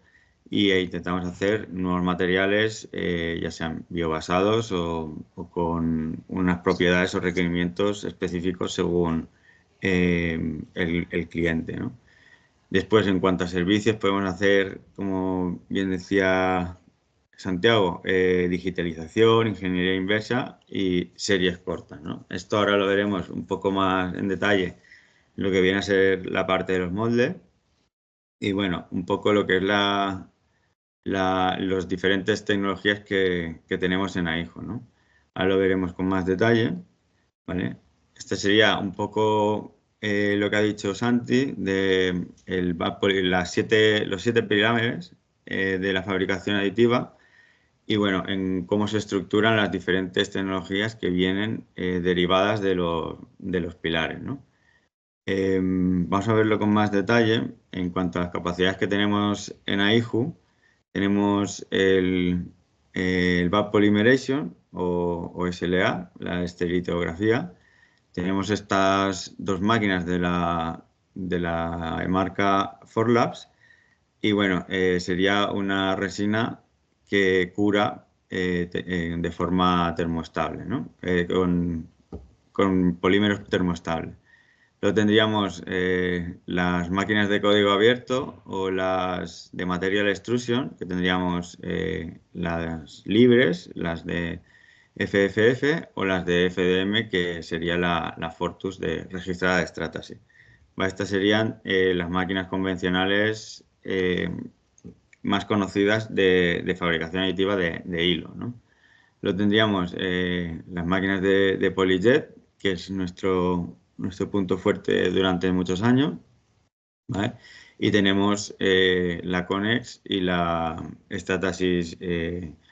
intentamos hacer nuevos materiales, ya sean biobasados o con unas propiedades o requerimientos específicos según el cliente, ¿no? Después, en cuanto a servicios, podemos hacer, como bien decía Santiago, digitalización, ingeniería inversa y series cortas, ¿no? Esto ahora lo veremos un poco más en detalle, lo que viene a ser la parte de los moldes y, bueno, un poco lo que es los diferentes tecnologías que tenemos en AIJU, ¿no? Ahora lo veremos con más detalle, ¿vale? Este sería un poco lo que ha dicho Santi de los 7 pilares de la fabricación aditiva y bueno, en cómo se estructuran las diferentes tecnologías que vienen derivadas de los pilares, ¿no? Vamos a verlo con más detalle. En cuanto a las capacidades que tenemos en AIJU, tenemos el Back Polymeration o SLA, la estereolitografía. Tenemos estas dos máquinas de la marca Forlabs y bueno, sería una resina que cura de forma termoestable, ¿no? Con polímeros termoestables. Luego tendríamos las máquinas de código abierto o las de Material Extrusion, que tendríamos las libres, las de FFF o las de FDM, que sería la Fortus registrada de Stratasys. Estas serían las máquinas convencionales más conocidas de fabricación aditiva de hilo, ¿no? Luego tendríamos las máquinas de PolyJet, que es nuestro punto fuerte durante muchos años, ¿vale? Y tenemos la Conex y la Stratasys,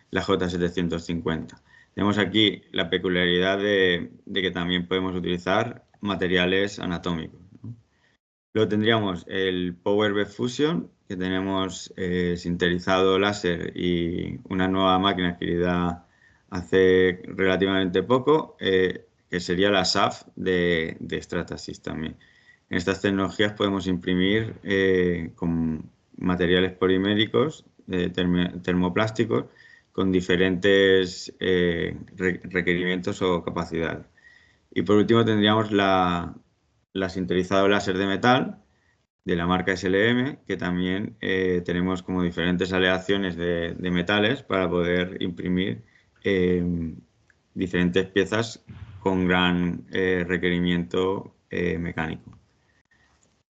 la J750. Tenemos aquí la peculiaridad de que también podemos utilizar materiales anatómicos, ¿no? Luego tendríamos el Power Bed Fusion, que tenemos sinterizado láser y una nueva máquina adquirida hace relativamente poco, que sería la SAF de Stratasys también. En estas tecnologías podemos imprimir con materiales poliméricos, termoplásticos, con diferentes requerimientos o capacidades. Y por último tendríamos la sinterizado láser de metal de la marca SLM, que también tenemos como diferentes aleaciones de metales para poder imprimir diferentes piezas con gran requerimiento mecánico.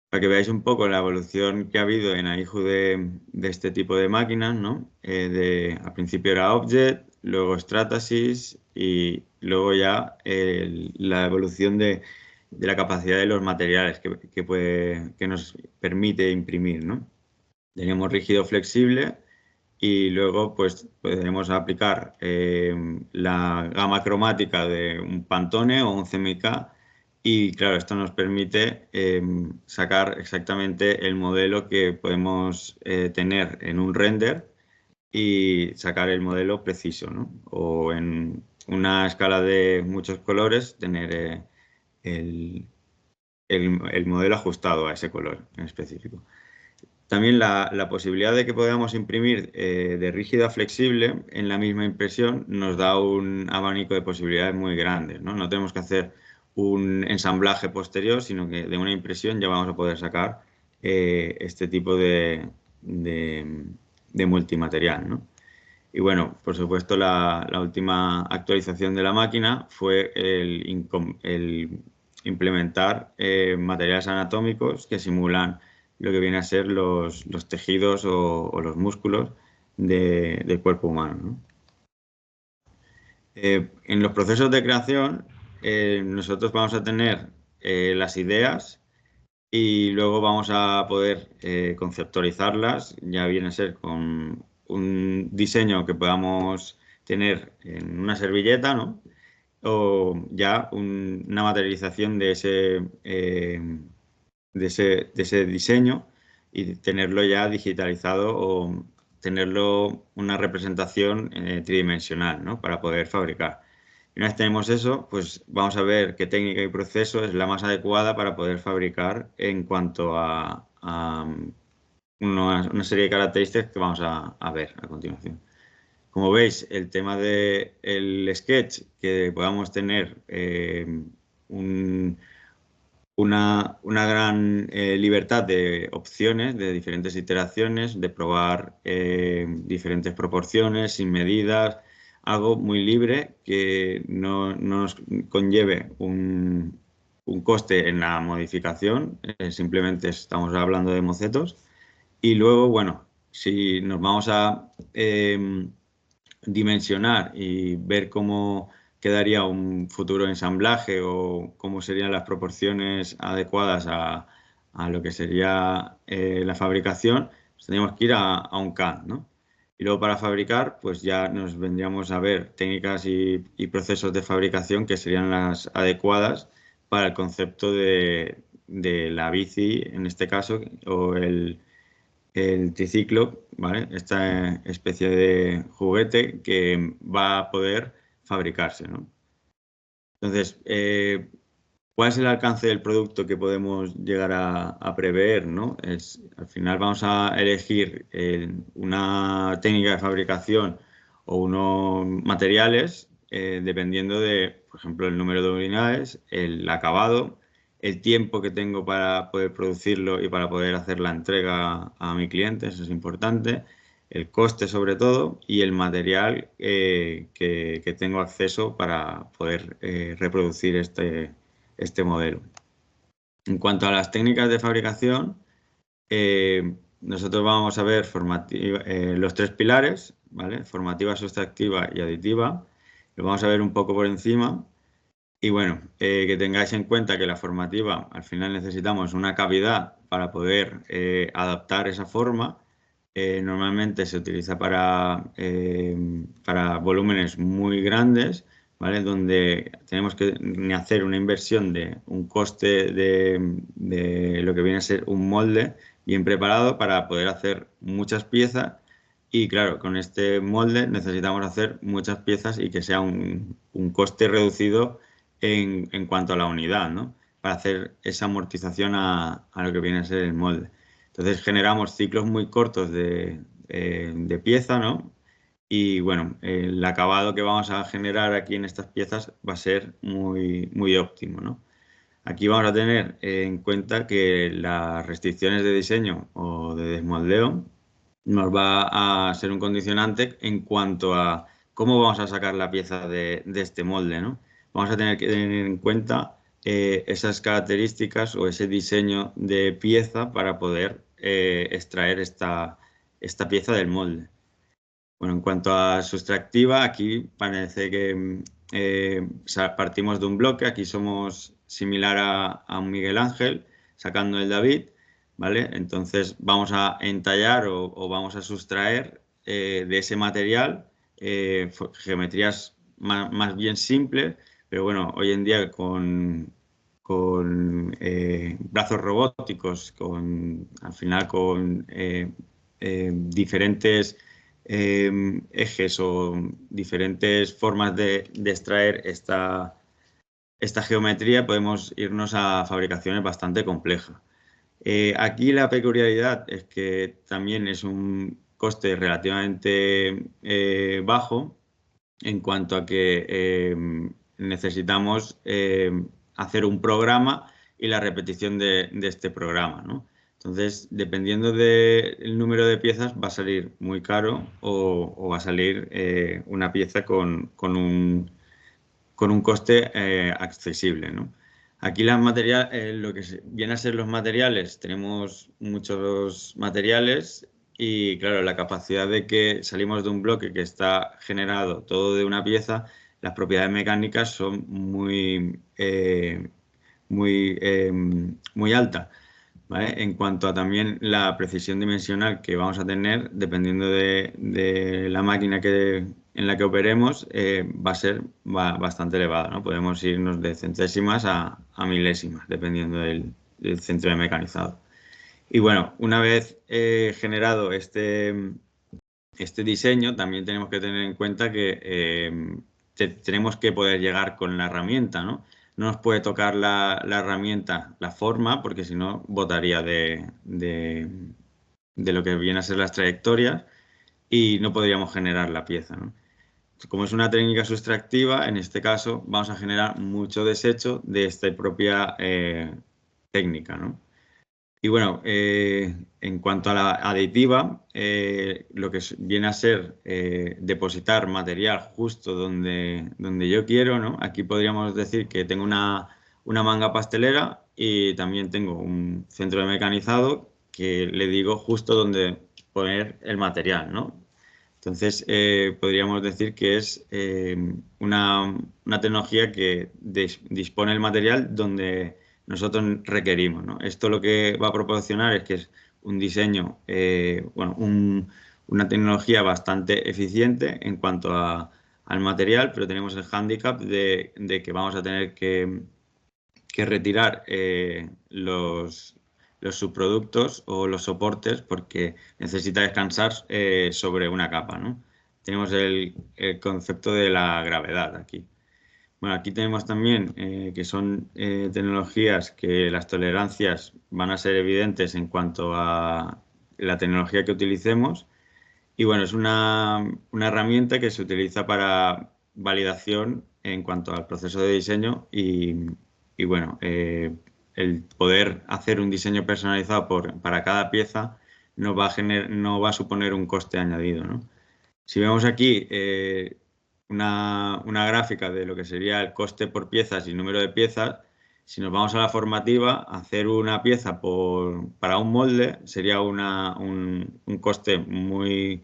Para que veáis un poco la evolución que ha habido en AIJU de este tipo de máquinas, ¿no? Al principio era Objet, luego Stratasys y luego ya la evolución de la capacidad de los materiales que nos permite imprimir, ¿no? Tenemos rígido flexible y luego pues podemos aplicar la gama cromática de un Pantone o un CMYK y claro, esto nos permite sacar exactamente el modelo que podemos tener en un render y sacar el modelo preciso, ¿no? O en una escala de muchos colores tener el modelo ajustado a ese color en específico. También la posibilidad de que podamos imprimir de rígido a flexible en la misma impresión nos da un abanico de posibilidades muy grandes, ¿no? No tenemos que hacer un ensamblaje posterior, sino que de una impresión ya vamos a poder sacar este tipo de multimaterial, ¿no? Y bueno, por supuesto, la última actualización de la máquina fue el implementar materiales anatómicos que simulan lo que viene a ser los tejidos o los músculos del cuerpo humano, ¿no? En los procesos de creación, nosotros vamos a tener las ideas y luego vamos a poder conceptualizarlas, ya viene a ser con un diseño que podamos tener en una servilleta, ¿no? O ya una materialización de ese diseño y tenerlo ya digitalizado o tenerlo una representación tridimensional, ¿no? Para poder fabricar. Y una vez tenemos eso, pues vamos a ver qué técnica y proceso es la más adecuada para poder fabricar en cuanto a una serie de características que vamos a ver a continuación. Como veis, el tema del sketch, que podamos tener una gran libertad de opciones, de diferentes iteraciones, de probar diferentes proporciones, sin medidas, algo muy libre que no nos conlleve un coste en la modificación, simplemente estamos hablando de mocetos. Y luego, bueno, si nos vamos a dimensionar y ver cómo quedaría un futuro ensamblaje o cómo serían las proporciones adecuadas a lo que sería la fabricación, pues tendríamos que ir a un CAD, ¿no? Y luego para fabricar, pues ya nos vendríamos a ver técnicas y procesos de fabricación que serían las adecuadas para el concepto de la bici, en este caso, o el triciclo, ¿vale? Esta especie de juguete que va a poder fabricarse, ¿no? Entonces, ¿cuál es el alcance del producto que podemos llegar a prever, ¿no? Al final vamos a elegir una técnica de fabricación o unos materiales dependiendo de, por ejemplo, el número de unidades, el acabado, el tiempo que tengo para poder producirlo y para poder hacer la entrega a mi cliente, eso es importante, el coste sobre todo y el material que tengo acceso para poder reproducir este modelo. En cuanto a las técnicas de fabricación, nosotros vamos a ver los tres pilares, ¿vale? Formativa, sustractiva y aditiva. Lo vamos a ver un poco por encima. Y bueno, que tengáis en cuenta que la formativa, al final necesitamos una cavidad para poder adaptar esa forma. Normalmente se utiliza para volúmenes muy grandes, ¿vale? Donde tenemos que hacer una inversión de un coste de lo que viene a ser un molde bien preparado para poder hacer muchas piezas. Y claro, con este molde necesitamos hacer muchas piezas y que sea un coste reducido en cuanto a la unidad, ¿no? para hacer esa amortización a lo que viene a ser el molde. Entonces generamos ciclos muy cortos de pieza, ¿no? Y bueno, el acabado que vamos a generar aquí en estas piezas va a ser muy, muy óptimo, ¿no? Aquí vamos a tener en cuenta que las restricciones de diseño o de desmoldeo nos va a ser un condicionante en cuanto a cómo vamos a sacar la pieza de este molde, ¿no? Vamos a tener que tener en cuenta esas características o ese diseño de pieza para poder extraer esta pieza del molde. Bueno, en cuanto a sustractiva, aquí parece que partimos de un bloque, aquí somos similar a un Miguel Ángel, sacando el David, ¿vale? Entonces vamos a entallar o vamos a sustraer de ese material geometrías más bien simples, pero bueno, hoy en día con brazos robóticos, al final con diferentes ejes o diferentes formas de extraer esta geometría, podemos irnos a fabricaciones bastante complejas. Aquí la peculiaridad es que también es un coste relativamente bajo en cuanto a que necesitamos hacer un programa y la repetición de este programa, ¿no? Entonces, dependiendo del número de piezas, va a salir muy caro o va a salir una pieza con un coste accesible, ¿no? Aquí lo que viene a ser los materiales, tenemos muchos materiales y claro, la capacidad de que salimos de un bloque que está generado todo de una pieza, las propiedades mecánicas son muy altas, ¿vale? En cuanto a también la precisión dimensional que vamos a tener, dependiendo de la máquina en la que operemos, va a ser bastante elevada, ¿no? Podemos irnos de centésimas a milésimas, dependiendo del centro de mecanizado. Y bueno, una vez generado este diseño, también tenemos que tener en cuenta que tenemos que poder llegar con la herramienta, ¿no? No nos puede tocar la herramienta, la forma, porque si no, botaría de lo que viene a ser las trayectorias y no podríamos generar la pieza, ¿no? Como es una técnica sustractiva, en este caso vamos a generar mucho desecho de esta propia técnica, ¿no? Y bueno, en cuanto a la aditiva, lo que viene a ser depositar material justo donde yo quiero, ¿no? Aquí podríamos decir que tengo una manga pastelera y también tengo un centro de mecanizado que le digo justo donde poner el material, ¿no? Entonces, podríamos decir que es una tecnología que dispone el material donde nosotros requerimos, ¿no? Esto lo que va a proporcionar es que es un diseño, una tecnología bastante eficiente en cuanto al material, pero tenemos el hándicap de que vamos a tener que retirar los subproductos o los soportes porque necesita descansar sobre una capa, ¿no? Tenemos el concepto de la gravedad aquí. Bueno, aquí tenemos también que son tecnologías que las tolerancias van a ser evidentes en cuanto a la tecnología que utilicemos. Y bueno, es una herramienta que se utiliza para validación en cuanto al proceso de diseño y bueno, el poder hacer un diseño personalizado para cada pieza no va a suponer un coste añadido, ¿no? Si vemos aquí una gráfica de lo que sería el coste por piezas y número de piezas, si nos vamos a la formativa, hacer una pieza para un molde sería un coste muy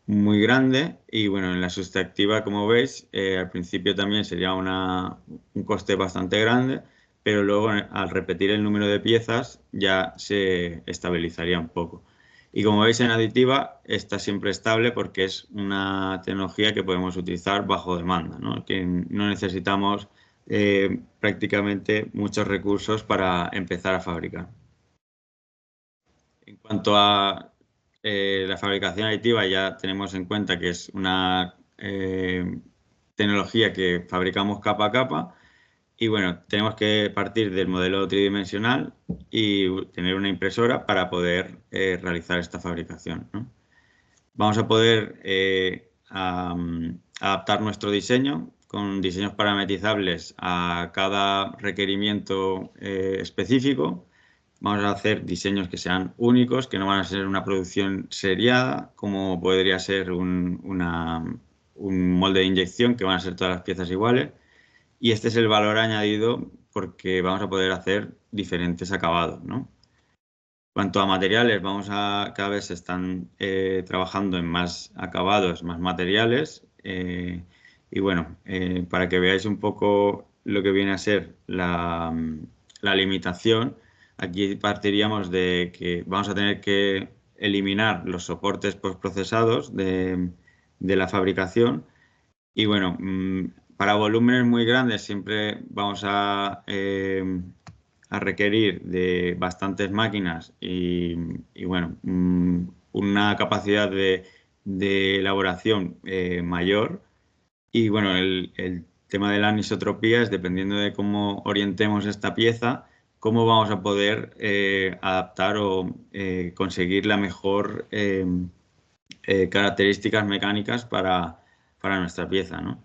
grande y bueno, en la sustractiva, como veis, al principio también sería un coste bastante grande, pero luego al repetir el número de piezas ya se estabilizaría un poco. Y como veis en aditiva está siempre estable porque es una tecnología que podemos utilizar bajo demanda, ¿no? Que no necesitamos prácticamente muchos recursos para empezar a fabricar. En cuanto a la fabricación aditiva, ya tenemos en cuenta que es una tecnología que fabricamos capa a capa Y bueno, tenemos que partir del modelo tridimensional y tener una impresora para poder realizar esta fabricación, ¿no? Vamos a poder adaptar nuestro diseño con diseños parametrizables a cada requerimiento específico. Vamos a hacer diseños que sean únicos, que no van a ser una producción seriada, como podría ser un molde de inyección, que van a ser todas las piezas iguales. Y este es el valor añadido porque vamos a poder hacer diferentes acabados, ¿no? Cuanto a materiales, cada vez se están trabajando en más acabados, más materiales. Y bueno, para que veáis un poco lo que viene a ser la limitación, aquí partiríamos de que vamos a tener que eliminar los soportes postprocesados de la fabricación. Y bueno, para volúmenes muy grandes siempre vamos a requerir de bastantes máquinas y bueno, una capacidad de elaboración mayor. Y bueno, el tema de la anisotropía es dependiendo de cómo orientemos esta pieza, cómo vamos a poder adaptar o conseguir la mejor características mecánicas para nuestra pieza, ¿no?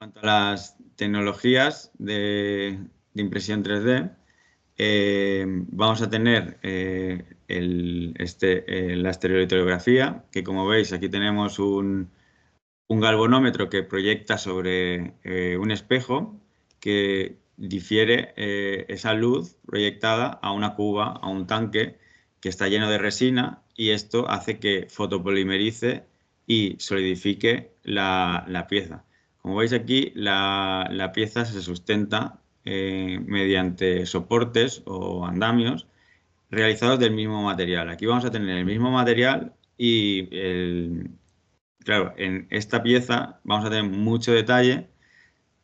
En cuanto a las tecnologías de impresión 3D, vamos a tener la estereolitografía, que como veis aquí tenemos un galvanómetro que proyecta sobre un espejo que difiere esa luz proyectada a una cuba, a un tanque que está lleno de resina, y esto hace que fotopolimerice y solidifique la pieza. Como veis aquí, la pieza se sustenta mediante soportes o andamios realizados del mismo material. Aquí vamos a tener el mismo material y claro, en esta pieza vamos a tener mucho detalle,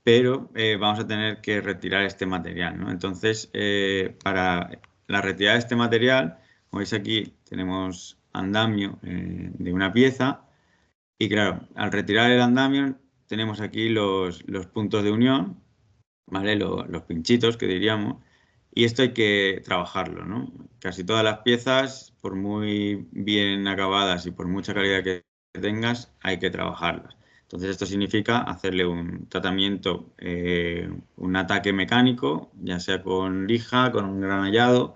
pero vamos a tener que retirar este material, ¿no? Entonces, para la retirada de este material, como veis aquí, tenemos andamio de una pieza y claro, al retirar el andamio tenemos aquí los puntos de unión, ¿vale? Los pinchitos que diríamos, y esto hay que trabajarlo, ¿no? Casi todas las piezas, por muy bien acabadas y por mucha calidad que tengas, hay que trabajarlas. Entonces esto significa hacerle un tratamiento, un ataque mecánico, ya sea con lija, con un granallado,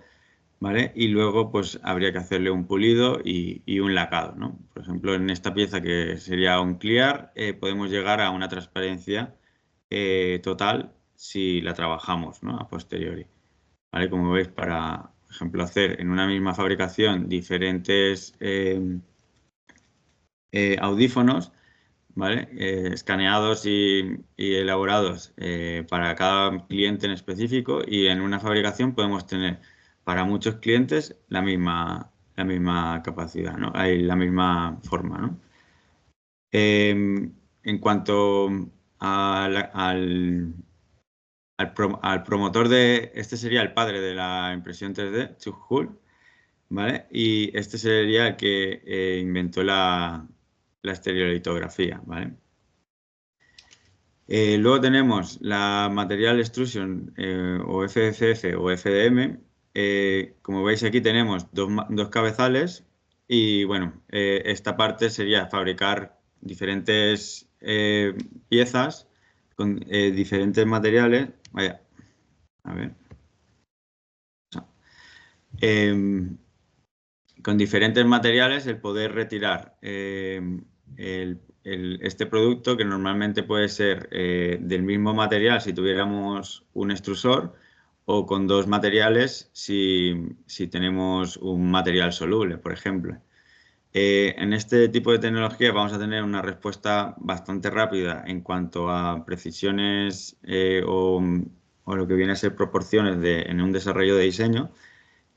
¿vale? Y luego pues habría que hacerle un pulido y un lacado, ¿no? Por ejemplo, en esta pieza que sería un clear, podemos llegar a una transparencia total si la trabajamos, ¿no? A posteriori, ¿vale? Como veis, para, por ejemplo, hacer en una misma fabricación diferentes audífonos, ¿vale? Escaneados y elaborados para cada cliente en específico, y en una fabricación podemos tener para muchos clientes la misma capacidad, ¿no? Hay la misma forma, ¿no? En cuanto al promotor este sería el padre de la impresión 3D, Chuck Hull, ¿vale? Y este sería el que inventó la estereolitografía, ¿vale? Luego tenemos la Material Extrusion o FFF o FDM. Como veis aquí tenemos dos cabezales y bueno, esta parte sería fabricar diferentes piezas con diferentes materiales. Vaya, a ver. Con diferentes materiales el poder retirar este producto, que normalmente puede ser del mismo material si tuviéramos un extrusor, o con dos materiales si tenemos un material soluble, por ejemplo. En este tipo de tecnología vamos a tener una respuesta bastante rápida en cuanto a precisiones o lo que viene a ser proporciones en un desarrollo de diseño.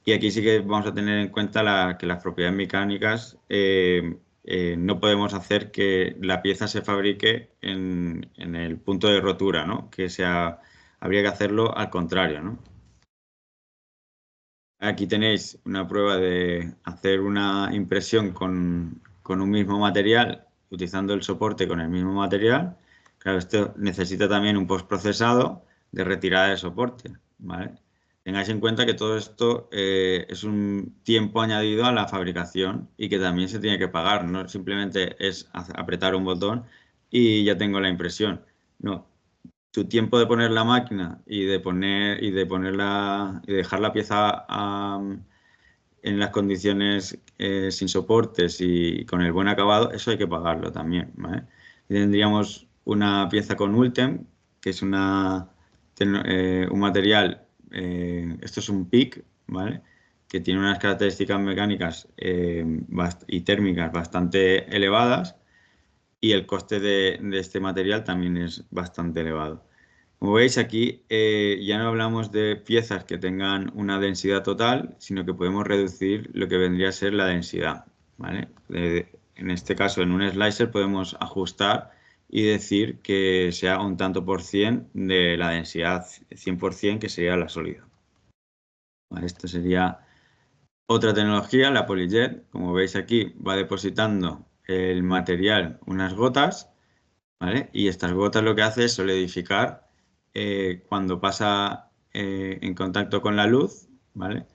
Y aquí sí que vamos a tener en cuenta que las propiedades mecánicas no podemos hacer que la pieza se fabrique en el punto de rotura, ¿no? Habría que hacerlo al contrario, ¿no? Aquí tenéis una prueba de hacer una impresión con un mismo material, utilizando el soporte con el mismo material. Claro, esto necesita también un postprocesado de retirada de soporte, ¿vale? Tengáis en cuenta que todo esto es un tiempo añadido a la fabricación y que también se tiene que pagar, no simplemente es apretar un botón y ya tengo la impresión. No, tu tiempo de poner la máquina y de ponerla y dejar la pieza en las condiciones sin soportes y con el buen acabado, eso hay que pagarlo también, ¿vale? Tendríamos una pieza con Ultem, que es un material, esto es un PIC, ¿vale? Que tiene unas características mecánicas y térmicas bastante elevadas y el coste de este material también es bastante elevado. Como veis aquí, ya no hablamos de piezas que tengan una densidad total, sino que podemos reducir lo que vendría a ser la densidad, ¿vale? En este caso, en un slicer podemos ajustar y decir que sea un tanto por cien de la densidad 100% que sería la sólida. ¿Vale? Esto sería otra tecnología, la PolyJet. Como veis aquí, va depositando el material unas gotas, ¿vale? Y estas gotas lo que hace es solidificar cuando pasa en contacto con la luz, ¿vale?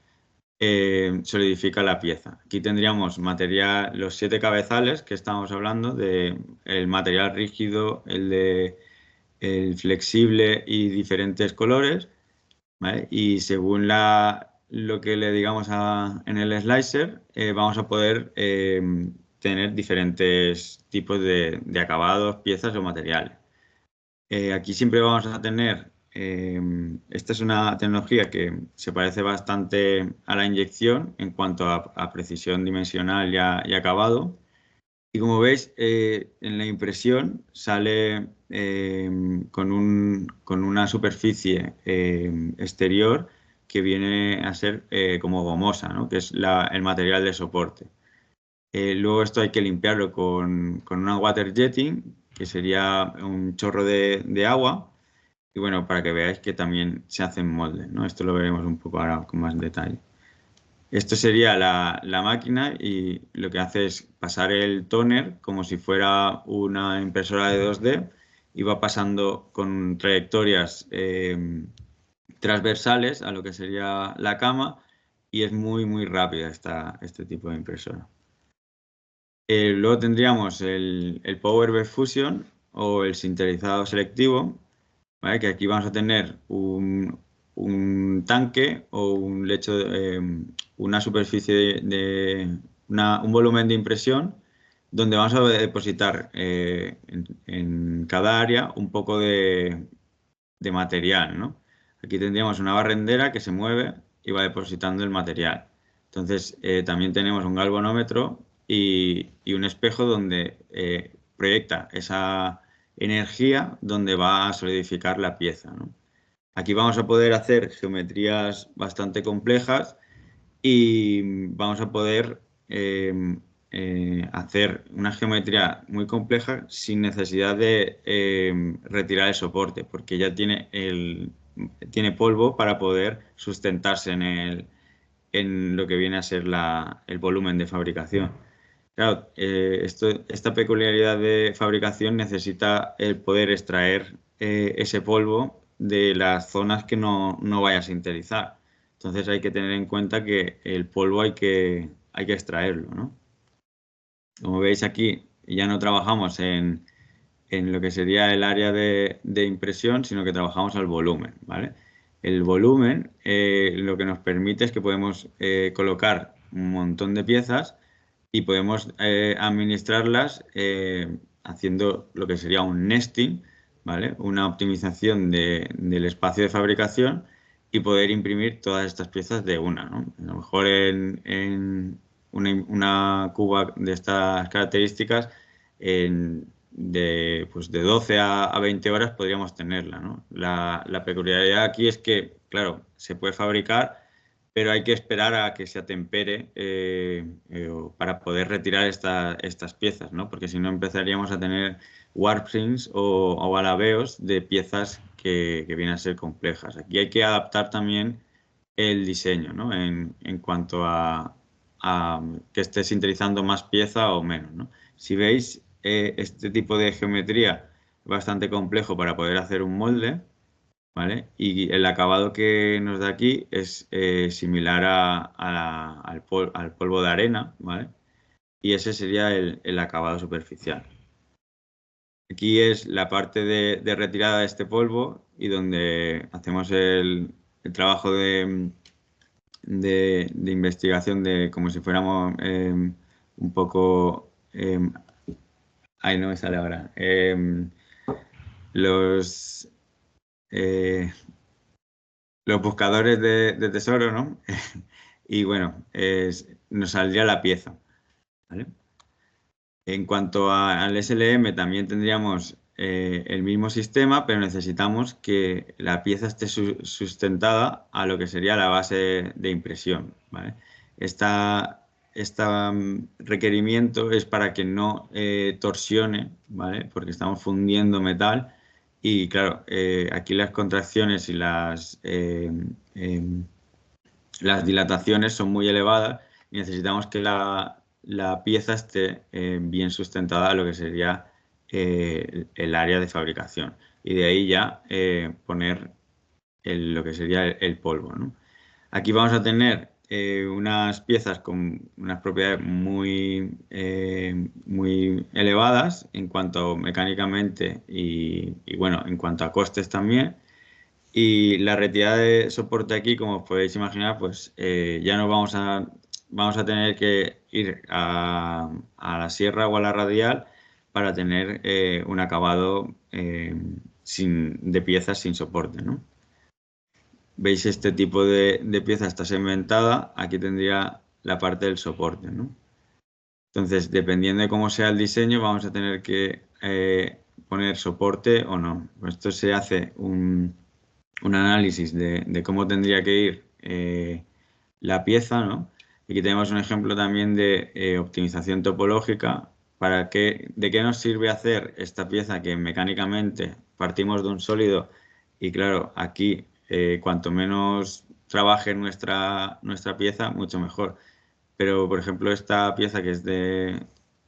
Solidifica la pieza. Aquí tendríamos material, los 7 cabezales que estamos hablando, el material rígido, el flexible y diferentes colores, ¿vale? Y según lo que le digamos en el slicer, vamos a poder tener diferentes tipos de acabados, piezas o materiales. Aquí siempre vamos a tener, esta es una tecnología que se parece bastante a la inyección en cuanto a precisión dimensional y acabado. Y como veis, en la impresión sale con una superficie exterior que viene a ser como gomosa, ¿no? Que es el material de soporte. Luego esto hay que limpiarlo con una water jetting, que sería un chorro de agua. Y bueno, para que veáis que también se hacen moldes, ¿no? Esto lo veremos un poco ahora con más detalle. Esto sería la máquina y lo que hace es pasar el tóner como si fuera una impresora de 2D y va pasando con trayectorias transversales a lo que sería la cama y es muy, muy rápida este tipo de impresora. Luego tendríamos el Power Bed Fusion o el sinterizado selectivo, ¿vale? Que aquí vamos a tener un tanque o un lecho, una superficie un volumen de impresión donde vamos a depositar en cada área un poco de material, ¿no? Aquí tendríamos una barrendera que se mueve y va depositando el material. Entonces, también tenemos un galvanómetro y un espejo donde proyecta esa energía donde va a solidificar la pieza, ¿no? Aquí vamos a poder hacer geometrías bastante complejas y vamos a poder hacer una geometría muy compleja sin necesidad de retirar el soporte, porque ya tiene polvo para poder sustentarse en lo que viene a ser el volumen de fabricación. Claro, esta peculiaridad de fabricación necesita el poder extraer ese polvo de las zonas que no vaya a sinterizar. Entonces hay que tener en cuenta que el polvo hay que extraerlo, ¿no? Como veis aquí, ya no trabajamos en lo que sería el área de impresión, sino que trabajamos al volumen, ¿vale? El volumen lo que nos permite es que podemos colocar un montón de piezas y podemos administrarlas haciendo lo que sería un nesting, ¿vale? Una optimización del espacio de fabricación y poder imprimir todas estas piezas de una, ¿no? A lo mejor en una cuba de estas características, pues de 12 a 20 horas podríamos tenerla, ¿no? La peculiaridad aquí es que, claro, se puede fabricar, pero hay que esperar a que se atempere para poder retirar estas piezas, ¿no? Porque si no empezaríamos a tener warpings o alabeos de piezas que vienen a ser complejas. Aquí hay que adaptar también el diseño, ¿no? En cuanto a que esté sintetizando más pieza o menos, ¿no? Si veis, este tipo de geometría bastante complejo para poder hacer un molde, ¿vale? Y el acabado que nos da aquí es similar al polvo de arena, ¿vale? Y ese sería el acabado superficial. Aquí es la parte de retirada de este polvo y donde hacemos el trabajo de investigación de como si fuéramos un poco... ay, no me sale ahora. Los... eh, los buscadores de tesoro, ¿no? Y bueno, nos saldría la pieza, ¿vale? En cuanto al SLM, también tendríamos el mismo sistema, pero necesitamos que la pieza esté sustentada a lo que sería la base de impresión, ¿vale? Este requerimiento es para que no torsione, ¿vale? Porque estamos fundiendo metal y, claro, aquí las contracciones y las dilataciones son muy elevadas y necesitamos que la pieza esté bien sustentada a lo que sería el área de fabricación. Y de ahí ya poner lo que sería el polvo, ¿no? Aquí vamos a tener unas piezas con unas propiedades muy elevadas en cuanto mecánicamente y bueno, en cuanto a costes también. Y la retirada de soporte aquí, como os podéis imaginar, pues ya no vamos a tener que ir a la sierra o a la radial para tener un acabado de piezas sin soporte, ¿no? Veis este tipo de pieza está segmentada, aquí tendría la parte del soporte, ¿no? Entonces, dependiendo de cómo sea el diseño, vamos a tener que poner soporte o no. Esto se hace un análisis de cómo tendría que ir la pieza, ¿no? Y aquí tenemos un ejemplo también de optimización topológica de qué nos sirve hacer esta pieza que mecánicamente partimos de un sólido y claro, aquí cuanto menos trabaje nuestra pieza, mucho mejor. Pero, por ejemplo, esta pieza que es de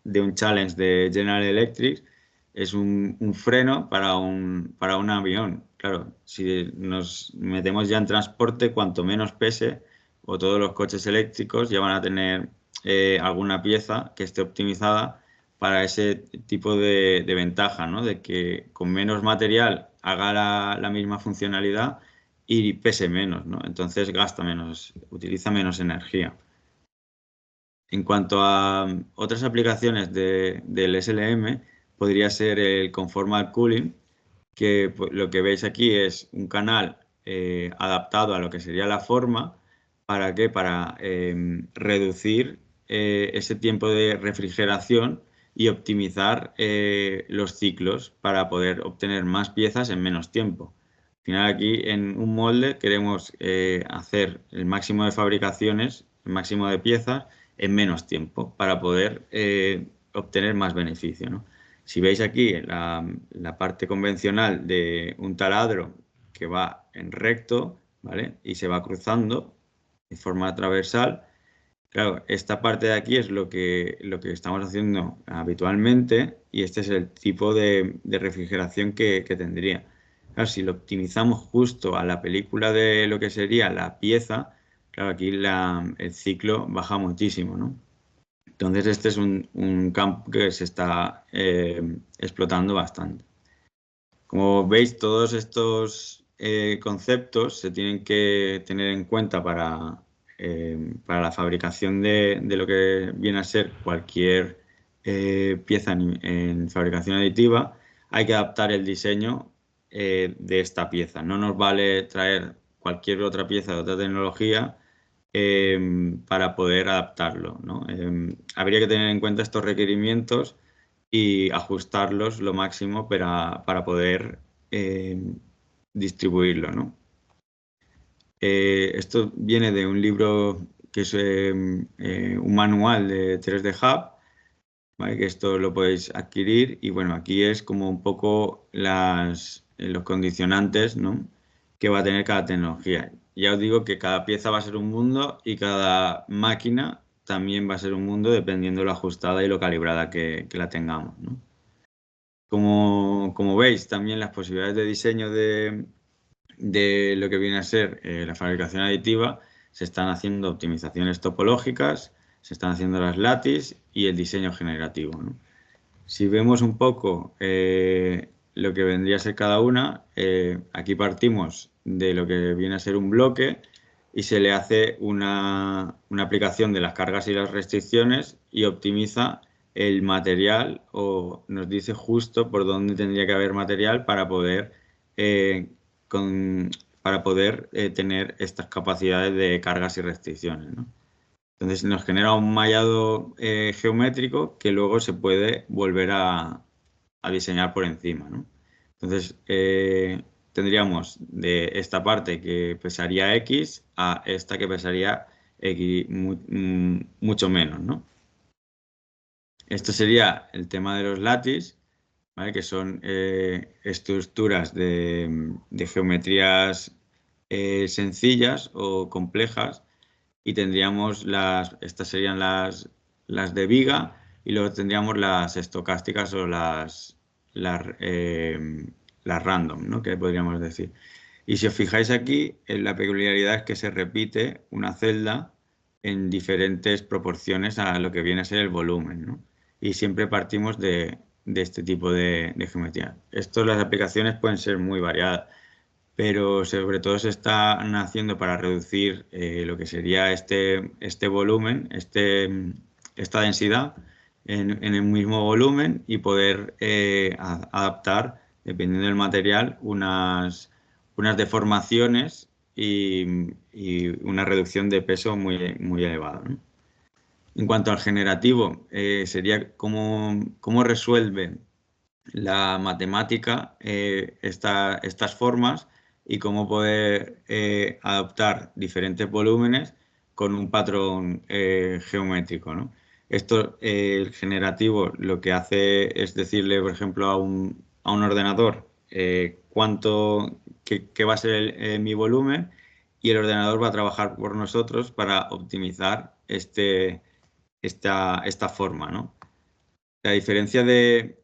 un challenge de General Electric es un freno para un avión. Claro, si nos metemos ya en transporte, cuanto menos pese, o todos los coches eléctricos ya van a tener alguna pieza que esté optimizada para ese tipo de ventaja, ¿no? De que con menos material haga la misma funcionalidad y pese menos, ¿no? Entonces gasta menos, utiliza menos energía. En cuanto a otras aplicaciones del SLM, podría ser el Conformal Cooling, que pues, lo que veis aquí es un canal adaptado a lo que sería la forma. ¿Para qué? Para reducir ese tiempo de refrigeración y optimizar los ciclos para poder obtener más piezas en menos tiempo. Al final aquí en un molde queremos hacer el máximo de fabricaciones, el máximo de piezas en menos tiempo para poder obtener más beneficio, ¿no? Si veis aquí la parte convencional de un taladro que va en recto, ¿vale? Y se va cruzando de forma transversal, claro, esta parte de aquí es lo que estamos haciendo habitualmente y este es el tipo de refrigeración que tendría. Claro, si lo optimizamos justo a la película de lo que sería la pieza, claro, aquí el ciclo baja muchísimo, ¿no? Entonces este es un campo que se está explotando bastante. Como veis, todos estos conceptos se tienen que tener en cuenta para la fabricación de lo que viene a ser cualquier pieza en fabricación aditiva. Hay que adaptar el diseño de esta pieza. No nos vale traer cualquier otra pieza de otra tecnología para poder adaptarlo, ¿no? Habría que tener en cuenta estos requerimientos y ajustarlos lo máximo para poder distribuirlo, ¿no? Esto viene de un libro que es un manual de 3D Hub, ¿vale? Que esto lo podéis adquirir y bueno, aquí es como un poco los condicionantes, ¿no? Que va a tener cada tecnología. Ya os digo que cada pieza va a ser un mundo y cada máquina también va a ser un mundo dependiendo de lo ajustada y lo calibrada que la tengamos, ¿no? Como veis, también las posibilidades de diseño de lo que viene a ser la fabricación aditiva, se están haciendo optimizaciones topológicas, se están haciendo las lattice y el diseño generativo, ¿no? Si vemos un poco lo que vendría a ser cada una, aquí partimos de lo que viene a ser un bloque y se le hace una aplicación de las cargas y las restricciones y optimiza el material, o nos dice justo por dónde tendría que haber material para poder, tener estas capacidades de cargas y restricciones, ¿no? Entonces nos genera un mallado geométrico que luego se puede volver a diseñar por encima, ¿no? Entonces tendríamos de esta parte que pesaría X a esta que pesaría X mucho menos, ¿no? Esto sería el tema de los lattice, ¿vale? Que son estructuras de geometrías sencillas o complejas, y tendríamos estas serían las de viga, y luego tendríamos las estocásticas o las random, ¿no? Que podríamos decir. Y si os fijáis aquí, la peculiaridad es que se repite una celda en diferentes proporciones a lo que viene a ser el volumen, ¿no? Y siempre partimos de este tipo de geometría. Las aplicaciones pueden ser muy variadas, pero sobre todo se están haciendo para reducir lo que sería este volumen, esta densidad en el mismo volumen, y poder adaptar, dependiendo del material, unas deformaciones y una reducción de peso muy elevada, ¿no? En cuanto al generativo, sería cómo resuelve la matemática estas formas, y cómo poder adaptar diferentes volúmenes con un patrón geométrico, ¿no? Esto, el generativo, lo que hace es decirle, por ejemplo, a un ordenador qué va a ser mi volumen, y el ordenador va a trabajar por nosotros para optimizar esta forma, ¿no? La diferencia de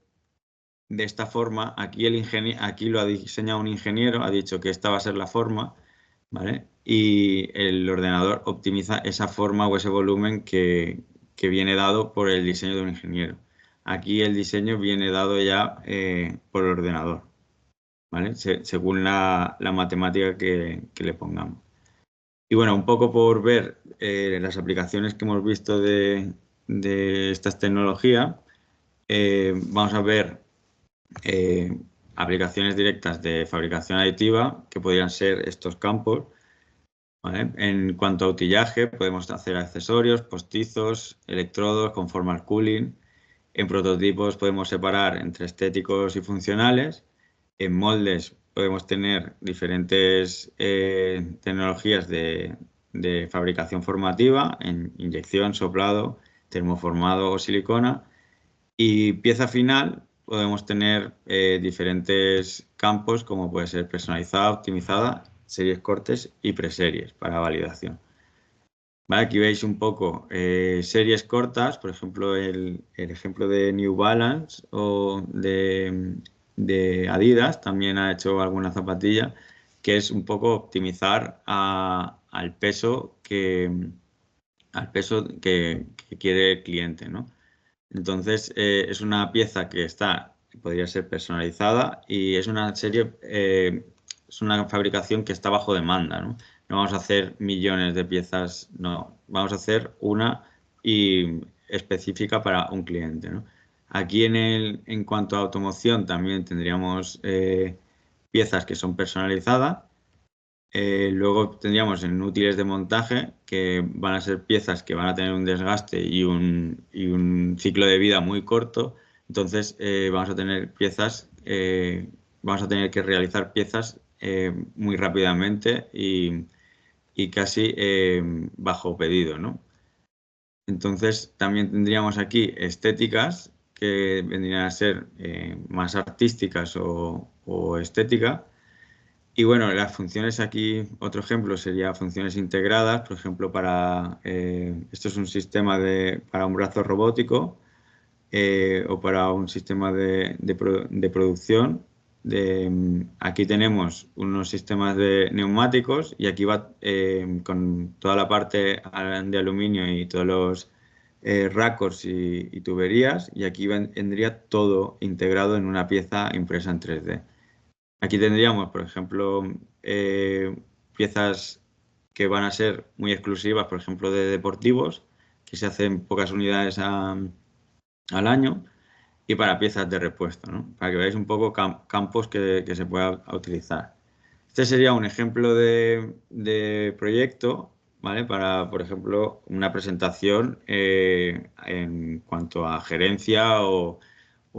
esta forma, aquí lo ha diseñado un ingeniero, ha dicho que esta va a ser la forma, ¿vale? Y el ordenador optimiza esa forma o ese volumen que viene dado por el diseño de un ingeniero. Aquí el diseño viene dado ya por el ordenador, ¿vale? Según la matemática que le pongamos. Y bueno, un poco por ver las aplicaciones que hemos visto de estas tecnologías, vamos a ver aplicaciones directas de fabricación aditiva, que podrían ser estos campos, ¿vale? En cuanto a utillaje, podemos hacer accesorios, postizos, electrodos con formal cooling. En prototipos podemos separar entre estéticos y funcionales. En moldes podemos tener diferentes tecnologías de fabricación formativa, en inyección, soplado, termoformado o silicona. Y pieza final, podemos tener diferentes campos, como puede ser personalizada, optimizada, series cortes y preseries para validación. ¿Vale? Aquí veis un poco series cortas, por ejemplo, el ejemplo de New Balance o de Adidas, también ha hecho alguna zapatilla, que es un poco optimizar al peso que quiere el cliente, ¿no? Entonces, es una pieza que podría ser personalizada, y es una es una fabricación que está bajo demanda, ¿no? No vamos a hacer millones de piezas, no. Vamos a hacer una específica para un cliente, ¿no? Aquí en cuanto a automoción, también tendríamos piezas que son personalizadas. Luego tendríamos en útiles de montaje, que van a ser piezas que van a tener un desgaste y un ciclo de vida muy corto. Entonces vamos a tener vamos a tener que realizar piezas muy rápidamente y casi bajo pedido, ¿no? Entonces también tendríamos aquí estéticas, que vendrían a ser más artísticas o estéticas. Y bueno, las funciones aquí, otro ejemplo sería funciones integradas, por ejemplo, esto es un sistema para un brazo robótico, o para un sistema de producción. Aquí tenemos unos sistemas de neumáticos y aquí va con toda la parte de aluminio y todos los raccords y tuberías, y aquí vendría todo integrado en una pieza impresa en 3D. Aquí tendríamos, por ejemplo, piezas que van a ser muy exclusivas, por ejemplo, de deportivos, que se hacen pocas unidades al año, y para piezas de repuesto, ¿no? Para que veáis un poco campos que se pueda utilizar. Este sería un ejemplo de proyecto, ¿vale? Para, por ejemplo, una presentación en cuanto a gerencia o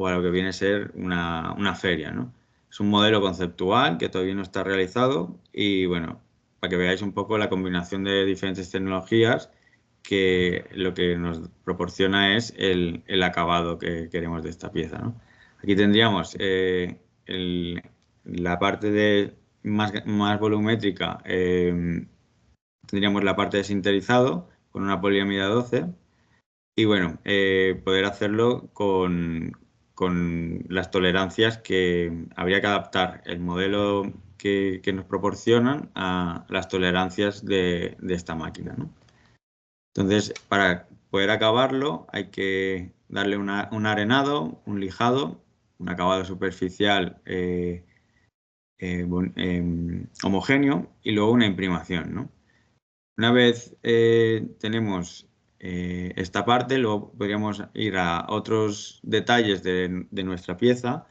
a lo que viene a ser una feria, ¿no? Es un modelo conceptual que todavía no está realizado y, bueno, para que veáis un poco la combinación de diferentes tecnologías, que lo que nos proporciona es el acabado que queremos de esta pieza, ¿no? Aquí tendríamos la parte más volumétrica, tendríamos la parte de sinterizado con una poliamida 12 y, bueno, poder hacerlo con las tolerancias que habría que adaptar el modelo que nos proporcionan a las tolerancias de esta máquina, ¿no? Entonces, para poder acabarlo hay que darle un arenado, un lijado, un acabado superficial homogéneo y luego una imprimación, ¿no? Una vez tenemos esta parte, luego podríamos ir a otros detalles de nuestra pieza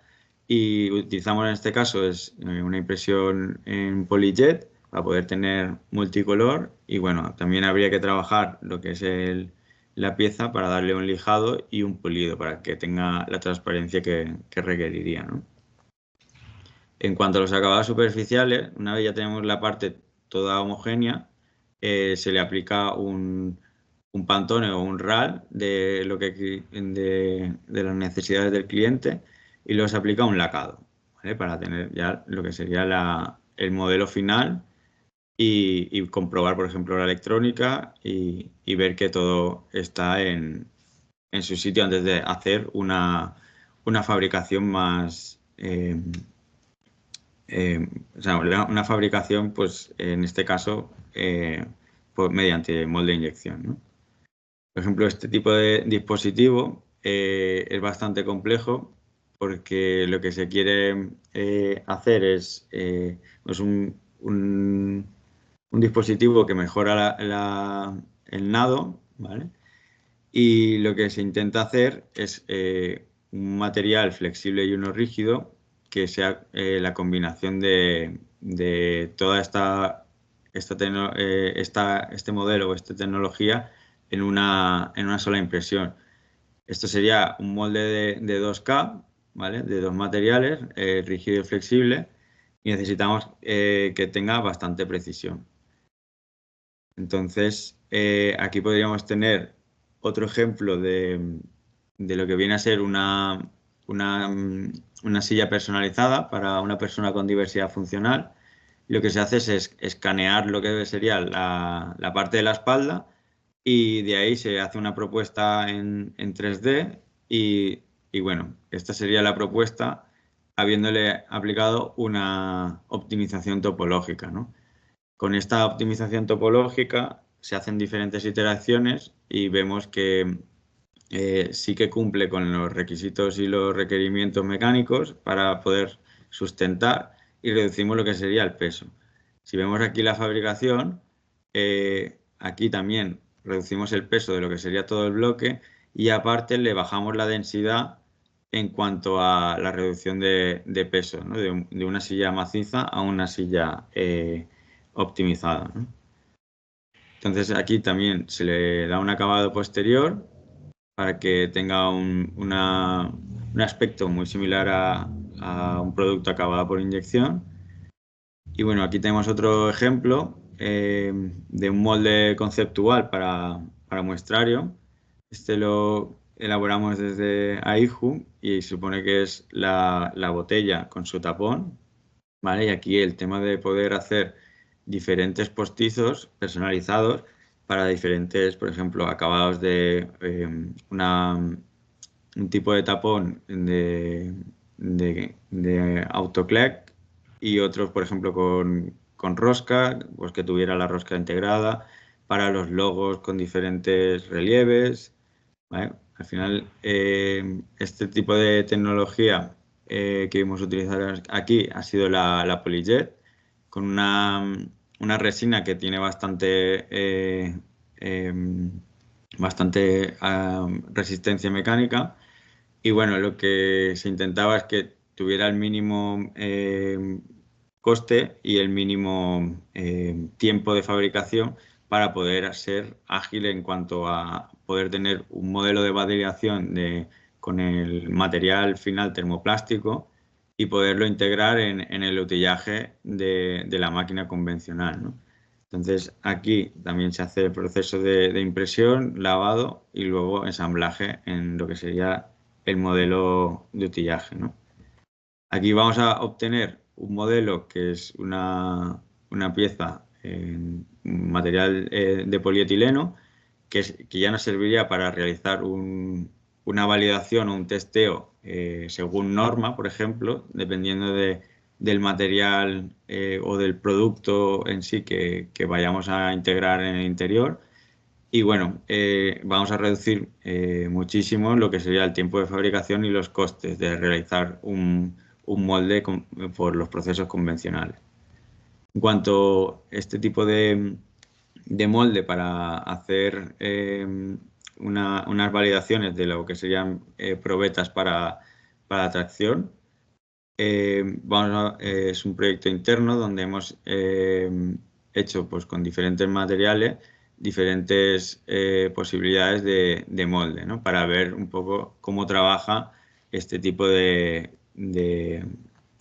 y utilizamos en este caso una impresión en PolyJet para poder tener multicolor y, bueno, también habría que trabajar lo que es la pieza para darle un lijado y un pulido para que tenga la transparencia que requeriría, ¿no? En cuanto a los acabados superficiales, una vez ya tenemos la parte toda homogénea, se le aplica un Pantone o un RAL de las necesidades del cliente y luego se aplica un lacado, ¿vale? Para tener ya lo que sería el modelo final y comprobar, por ejemplo, la electrónica y ver que todo está en su sitio antes de hacer una fabricación más... o sea, una fabricación, pues en este caso, pues, mediante molde de inyección, ¿no? Por ejemplo, este tipo de dispositivo es bastante complejo porque lo que se quiere hacer es pues un dispositivo que mejora el nado, ¿vale? Y lo que se intenta hacer es un material flexible y uno rígido que sea la combinación de toda este modelo o esta tecnología en una sola impresión. Esto sería un molde de 2K, ¿vale? De dos materiales, rígido y flexible, y necesitamos que tenga bastante precisión. Entonces, aquí podríamos tener otro ejemplo de lo que viene a ser una silla personalizada para una persona con diversidad funcional. Lo que se hace es escanear lo que sería la parte de la espalda y de ahí se hace una propuesta en 3D y, bueno, esta sería la propuesta habiéndole aplicado una optimización topológica, ¿no? Con esta optimización topológica se hacen diferentes iteraciones y vemos que sí que cumple con los requisitos y los requerimientos mecánicos para poder sustentar y reducimos lo que sería el peso. Si vemos aquí la fabricación, aquí también reducimos el peso de lo que sería todo el bloque y aparte le bajamos la densidad en cuanto a la reducción de peso, ¿no? De una silla maciza a una silla optimizada, ¿no? Entonces aquí también se le da un acabado posterior para que tenga un aspecto muy similar a un producto acabado por inyección. Y, bueno, aquí tenemos otro ejemplo de un molde conceptual para muestrario. Este lo elaboramos desde AIJU y supone que es la botella con su tapón, ¿vale? Y aquí el tema de poder hacer diferentes postizos personalizados para diferentes, por ejemplo, acabados de un tipo de tapón de autoclack y otros, por ejemplo, con rosca, pues que tuviera la rosca integrada, para los logos con diferentes relieves, ¿vale? Al final, este tipo de tecnología que hemos utilizado aquí ha sido la PolyJet, con una resina que tiene bastante resistencia mecánica. Y bueno, lo que se intentaba es que tuviera el mínimo coste y el mínimo tiempo de fabricación para poder ser ágil en cuanto a poder tener un modelo de validación con el material final termoplástico y poderlo integrar en el utillaje de la máquina convencional, ¿no? Entonces aquí también se hace el proceso de impresión, lavado y luego ensamblaje en lo que sería el modelo de utillaje, ¿no? Aquí vamos a obtener un modelo que es una pieza en material de polietileno que ya nos serviría para realizar una validación o un testeo según norma, por ejemplo, dependiendo del material o del producto en sí que vayamos a integrar en el interior. Y bueno, vamos a reducir muchísimo lo que sería el tiempo de fabricación y los costes de realizar un molde por los procesos convencionales. En cuanto a este tipo de molde para hacer unas validaciones de lo que serían probetas para tracción, es un proyecto interno donde hemos hecho pues, con diferentes materiales diferentes posibilidades de molde, ¿no? Para ver un poco cómo trabaja este tipo de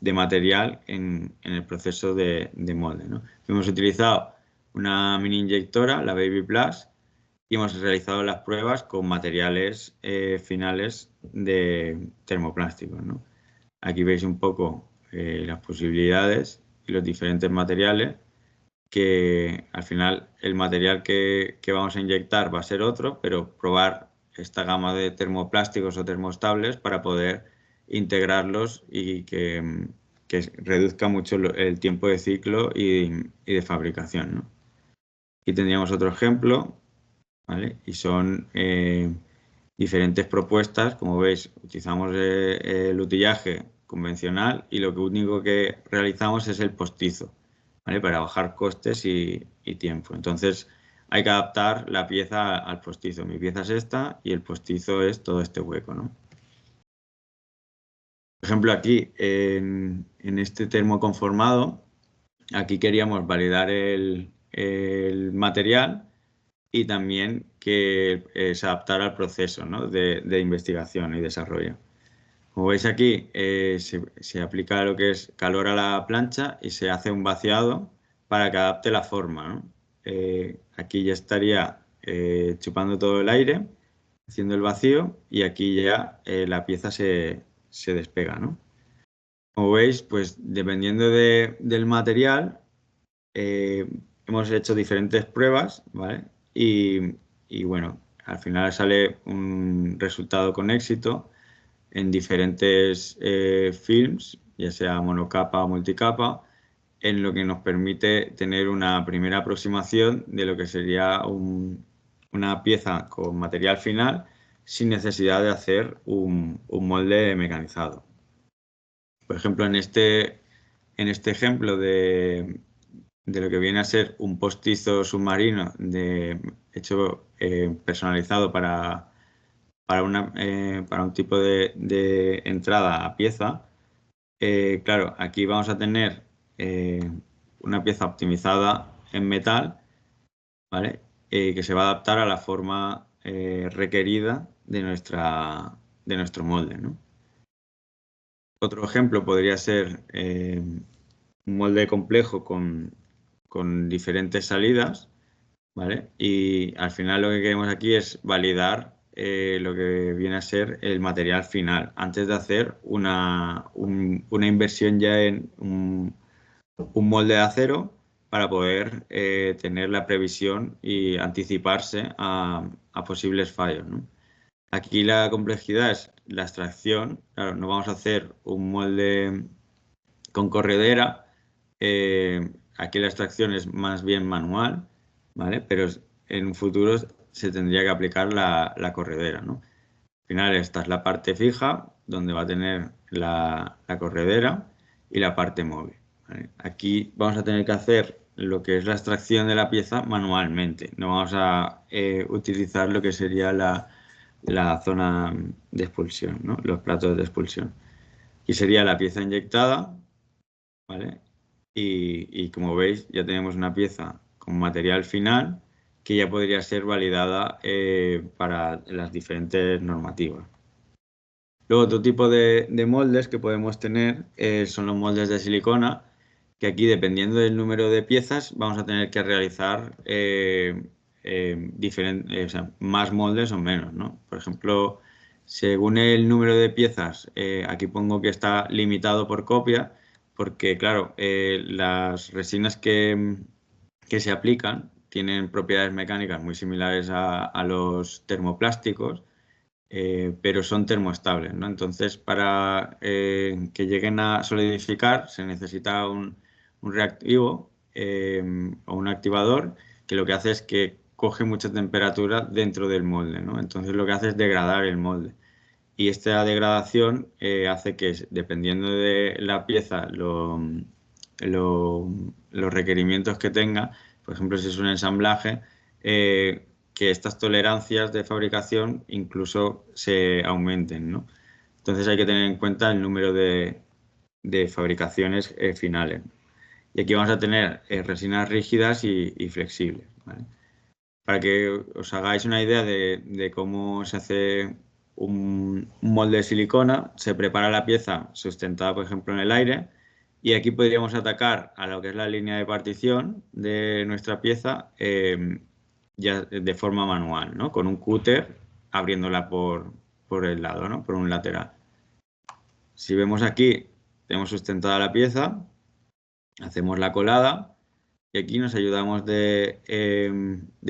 material en el proceso de molde, ¿no? Hemos utilizado una mini inyectora, la Baby Plus, y hemos realizado las pruebas con materiales finales de termoplásticos, ¿no? Aquí veis un poco las posibilidades y los diferentes materiales que al final el material que vamos a inyectar va a ser otro, pero probar esta gama de termoplásticos o termoestables para poder integrarlos y que reduzca mucho el tiempo de ciclo y de fabricación, ¿no? Aquí tendríamos otro ejemplo, ¿vale? Y son diferentes propuestas. Como veis, utilizamos el utillaje convencional y lo único que realizamos es el postizo, ¿vale? Para bajar costes y tiempo. Entonces hay que adaptar la pieza al postizo. Mi pieza es esta y el postizo es todo este hueco, ¿no? Por ejemplo, aquí en este termoconformado, aquí queríamos validar el material y también que se adaptara al proceso, ¿no? de investigación y desarrollo. Como veis aquí, se aplica lo que es calor a la plancha y se hace un vaciado para que adapte la forma, ¿no? Aquí ya estaría chupando todo el aire, haciendo el vacío y aquí ya la pieza se despega, ¿no? Como veis, pues dependiendo del material, hemos hecho diferentes pruebas, ¿vale? Y bueno, al final sale un resultado con éxito en diferentes films, ya sea monocapa o multicapa, en lo que nos permite tener una primera aproximación de lo que sería una pieza con material final sin necesidad de hacer un molde mecanizado. Por ejemplo, en este ejemplo de lo que viene a ser un postizo submarino hecho personalizado para un tipo de entrada a pieza, claro, aquí vamos a tener una pieza optimizada en metal, ¿vale? Que se va a adaptar a la forma requerida de nuestro molde, ¿no? Otro ejemplo podría ser un molde complejo con diferentes salidas, ¿vale? Y al final lo que queremos aquí es validar lo que viene a ser el material final, antes de hacer una inversión ya en un molde de acero para poder tener la previsión y anticiparse a posibles fallos, ¿no? Aquí la complejidad es la extracción. Claro, no vamos a hacer un molde con corredera. Aquí la extracción es más bien manual, ¿vale? Pero en un futuro se tendría que aplicar la corredera, ¿no? Al final esta es la parte fija, donde va a tener la corredera y la parte móvil, ¿vale? Aquí vamos a tener que hacer lo que es la extracción de la pieza manualmente. No vamos a utilizar lo que sería la zona de expulsión, ¿no? Los platos de expulsión. Y sería la pieza inyectada, ¿vale? Y como veis, ya tenemos una pieza con material final que ya podría ser validada para las diferentes normativas. Luego, otro tipo de moldes que podemos tener son los moldes de silicona, que aquí, dependiendo del número de piezas, vamos a tener que realizar o sea, más moldes o menos, ¿no? Por ejemplo, según el número de piezas, aquí pongo que está limitado por copia, porque, claro, las resinas que se aplican tienen propiedades mecánicas muy similares a los termoplásticos, pero son termoestables, ¿no? Entonces, para que lleguen a solidificar se necesita un reactivo o un activador que lo que hace es que coge mucha temperatura dentro del molde, ¿no? Entonces lo que hace es degradar el molde. Y esta degradación hace que, dependiendo de la pieza, los requerimientos que tenga, por ejemplo, si es un ensamblaje, que estas tolerancias de fabricación incluso se aumenten, ¿no? Entonces hay que tener en cuenta el número de fabricaciones finales. Y aquí vamos a tener resinas rígidas y flexibles, ¿vale? Para que os hagáis una idea de cómo se hace un molde de silicona, se prepara la pieza sustentada, por ejemplo, en el aire, y aquí podríamos atacar a lo que es la línea de partición de nuestra pieza ya de forma manual, ¿no? Con un cúter abriéndola por el lado, ¿no? Por un lateral. Si vemos aquí, tenemos sustentada la pieza, hacemos la colada. Y aquí nos ayudamos de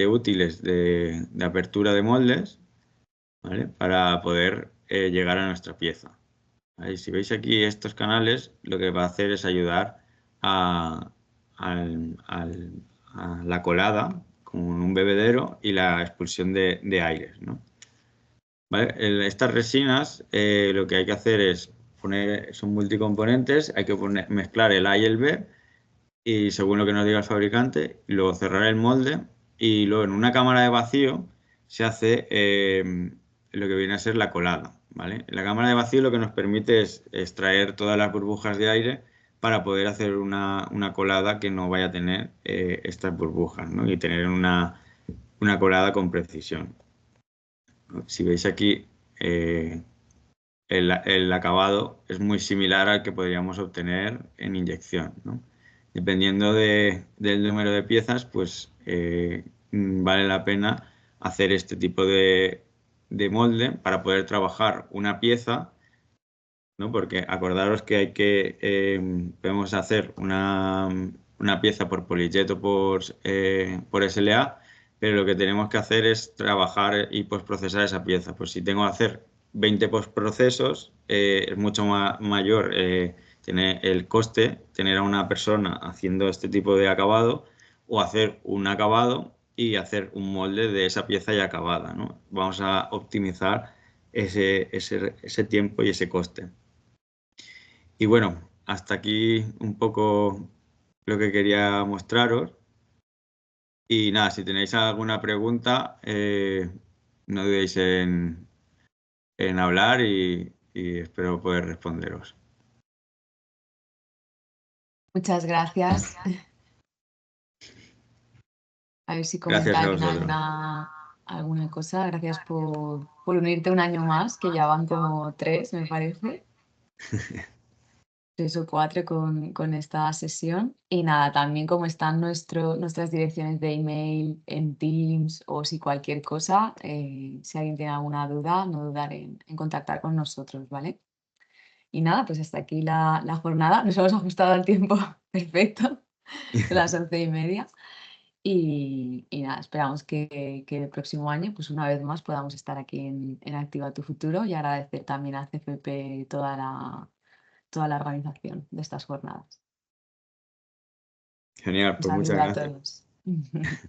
útiles de apertura de moldes, ¿vale? Para poder llegar a nuestra pieza. ¿Vale? Si veis aquí estos canales, lo que va a hacer es ayudar a, a la colada con un bebedero y la expulsión de aires, ¿no? ¿Vale? Estas resinas lo que hay que hacer es poner, son multicomponentes, hay que mezclar el A y el B, y según lo que nos diga el fabricante, y luego cerrar el molde, y luego en una cámara de vacío se hace lo que viene a ser la colada, ¿vale? La cámara de vacío lo que nos permite es extraer todas las burbujas de aire para poder hacer una colada que no vaya a tener estas burbujas, ¿no? Y tener una colada con precisión. Si veis aquí, el acabado es muy similar al que podríamos obtener en inyección, ¿no? Dependiendo del número de piezas, pues vale la pena hacer este tipo de molde para poder trabajar una pieza, ¿no? Porque acordaros que podemos hacer una pieza por PolyJet o por SLA, pero lo que tenemos que hacer es trabajar y postprocesar esa pieza. Pues si tengo que hacer 20 postprocesos, es mucho mayor tener el coste, tener a una persona haciendo este tipo de acabado, o hacer un acabado y hacer un molde de esa pieza ya acabada, ¿no? Vamos a optimizar ese tiempo y ese coste. Y bueno, hasta aquí un poco lo que quería mostraros. Y nada, si tenéis alguna pregunta, no dudéis en hablar y espero poder responderos. Muchas gracias. A ver si Gracias a comentáis vosotros. alguna cosa. Gracias por unirte un año más, que ya van como 3, me parece. 3 o 4 con esta sesión. Y nada, también como están nuestras direcciones de email en Teams, o si cualquier cosa, si alguien tiene alguna duda, no dudar en contactar con nosotros, ¿vale? Y nada, pues hasta aquí la jornada. Nos hemos ajustado al tiempo perfecto, de las 11:30. Y nada, esperamos que el próximo año, pues una vez más, podamos estar aquí en Activa tu Futuro y agradecer también a CFP toda la organización de estas jornadas. Genial, Un pues muchas saludo a gracias. todos.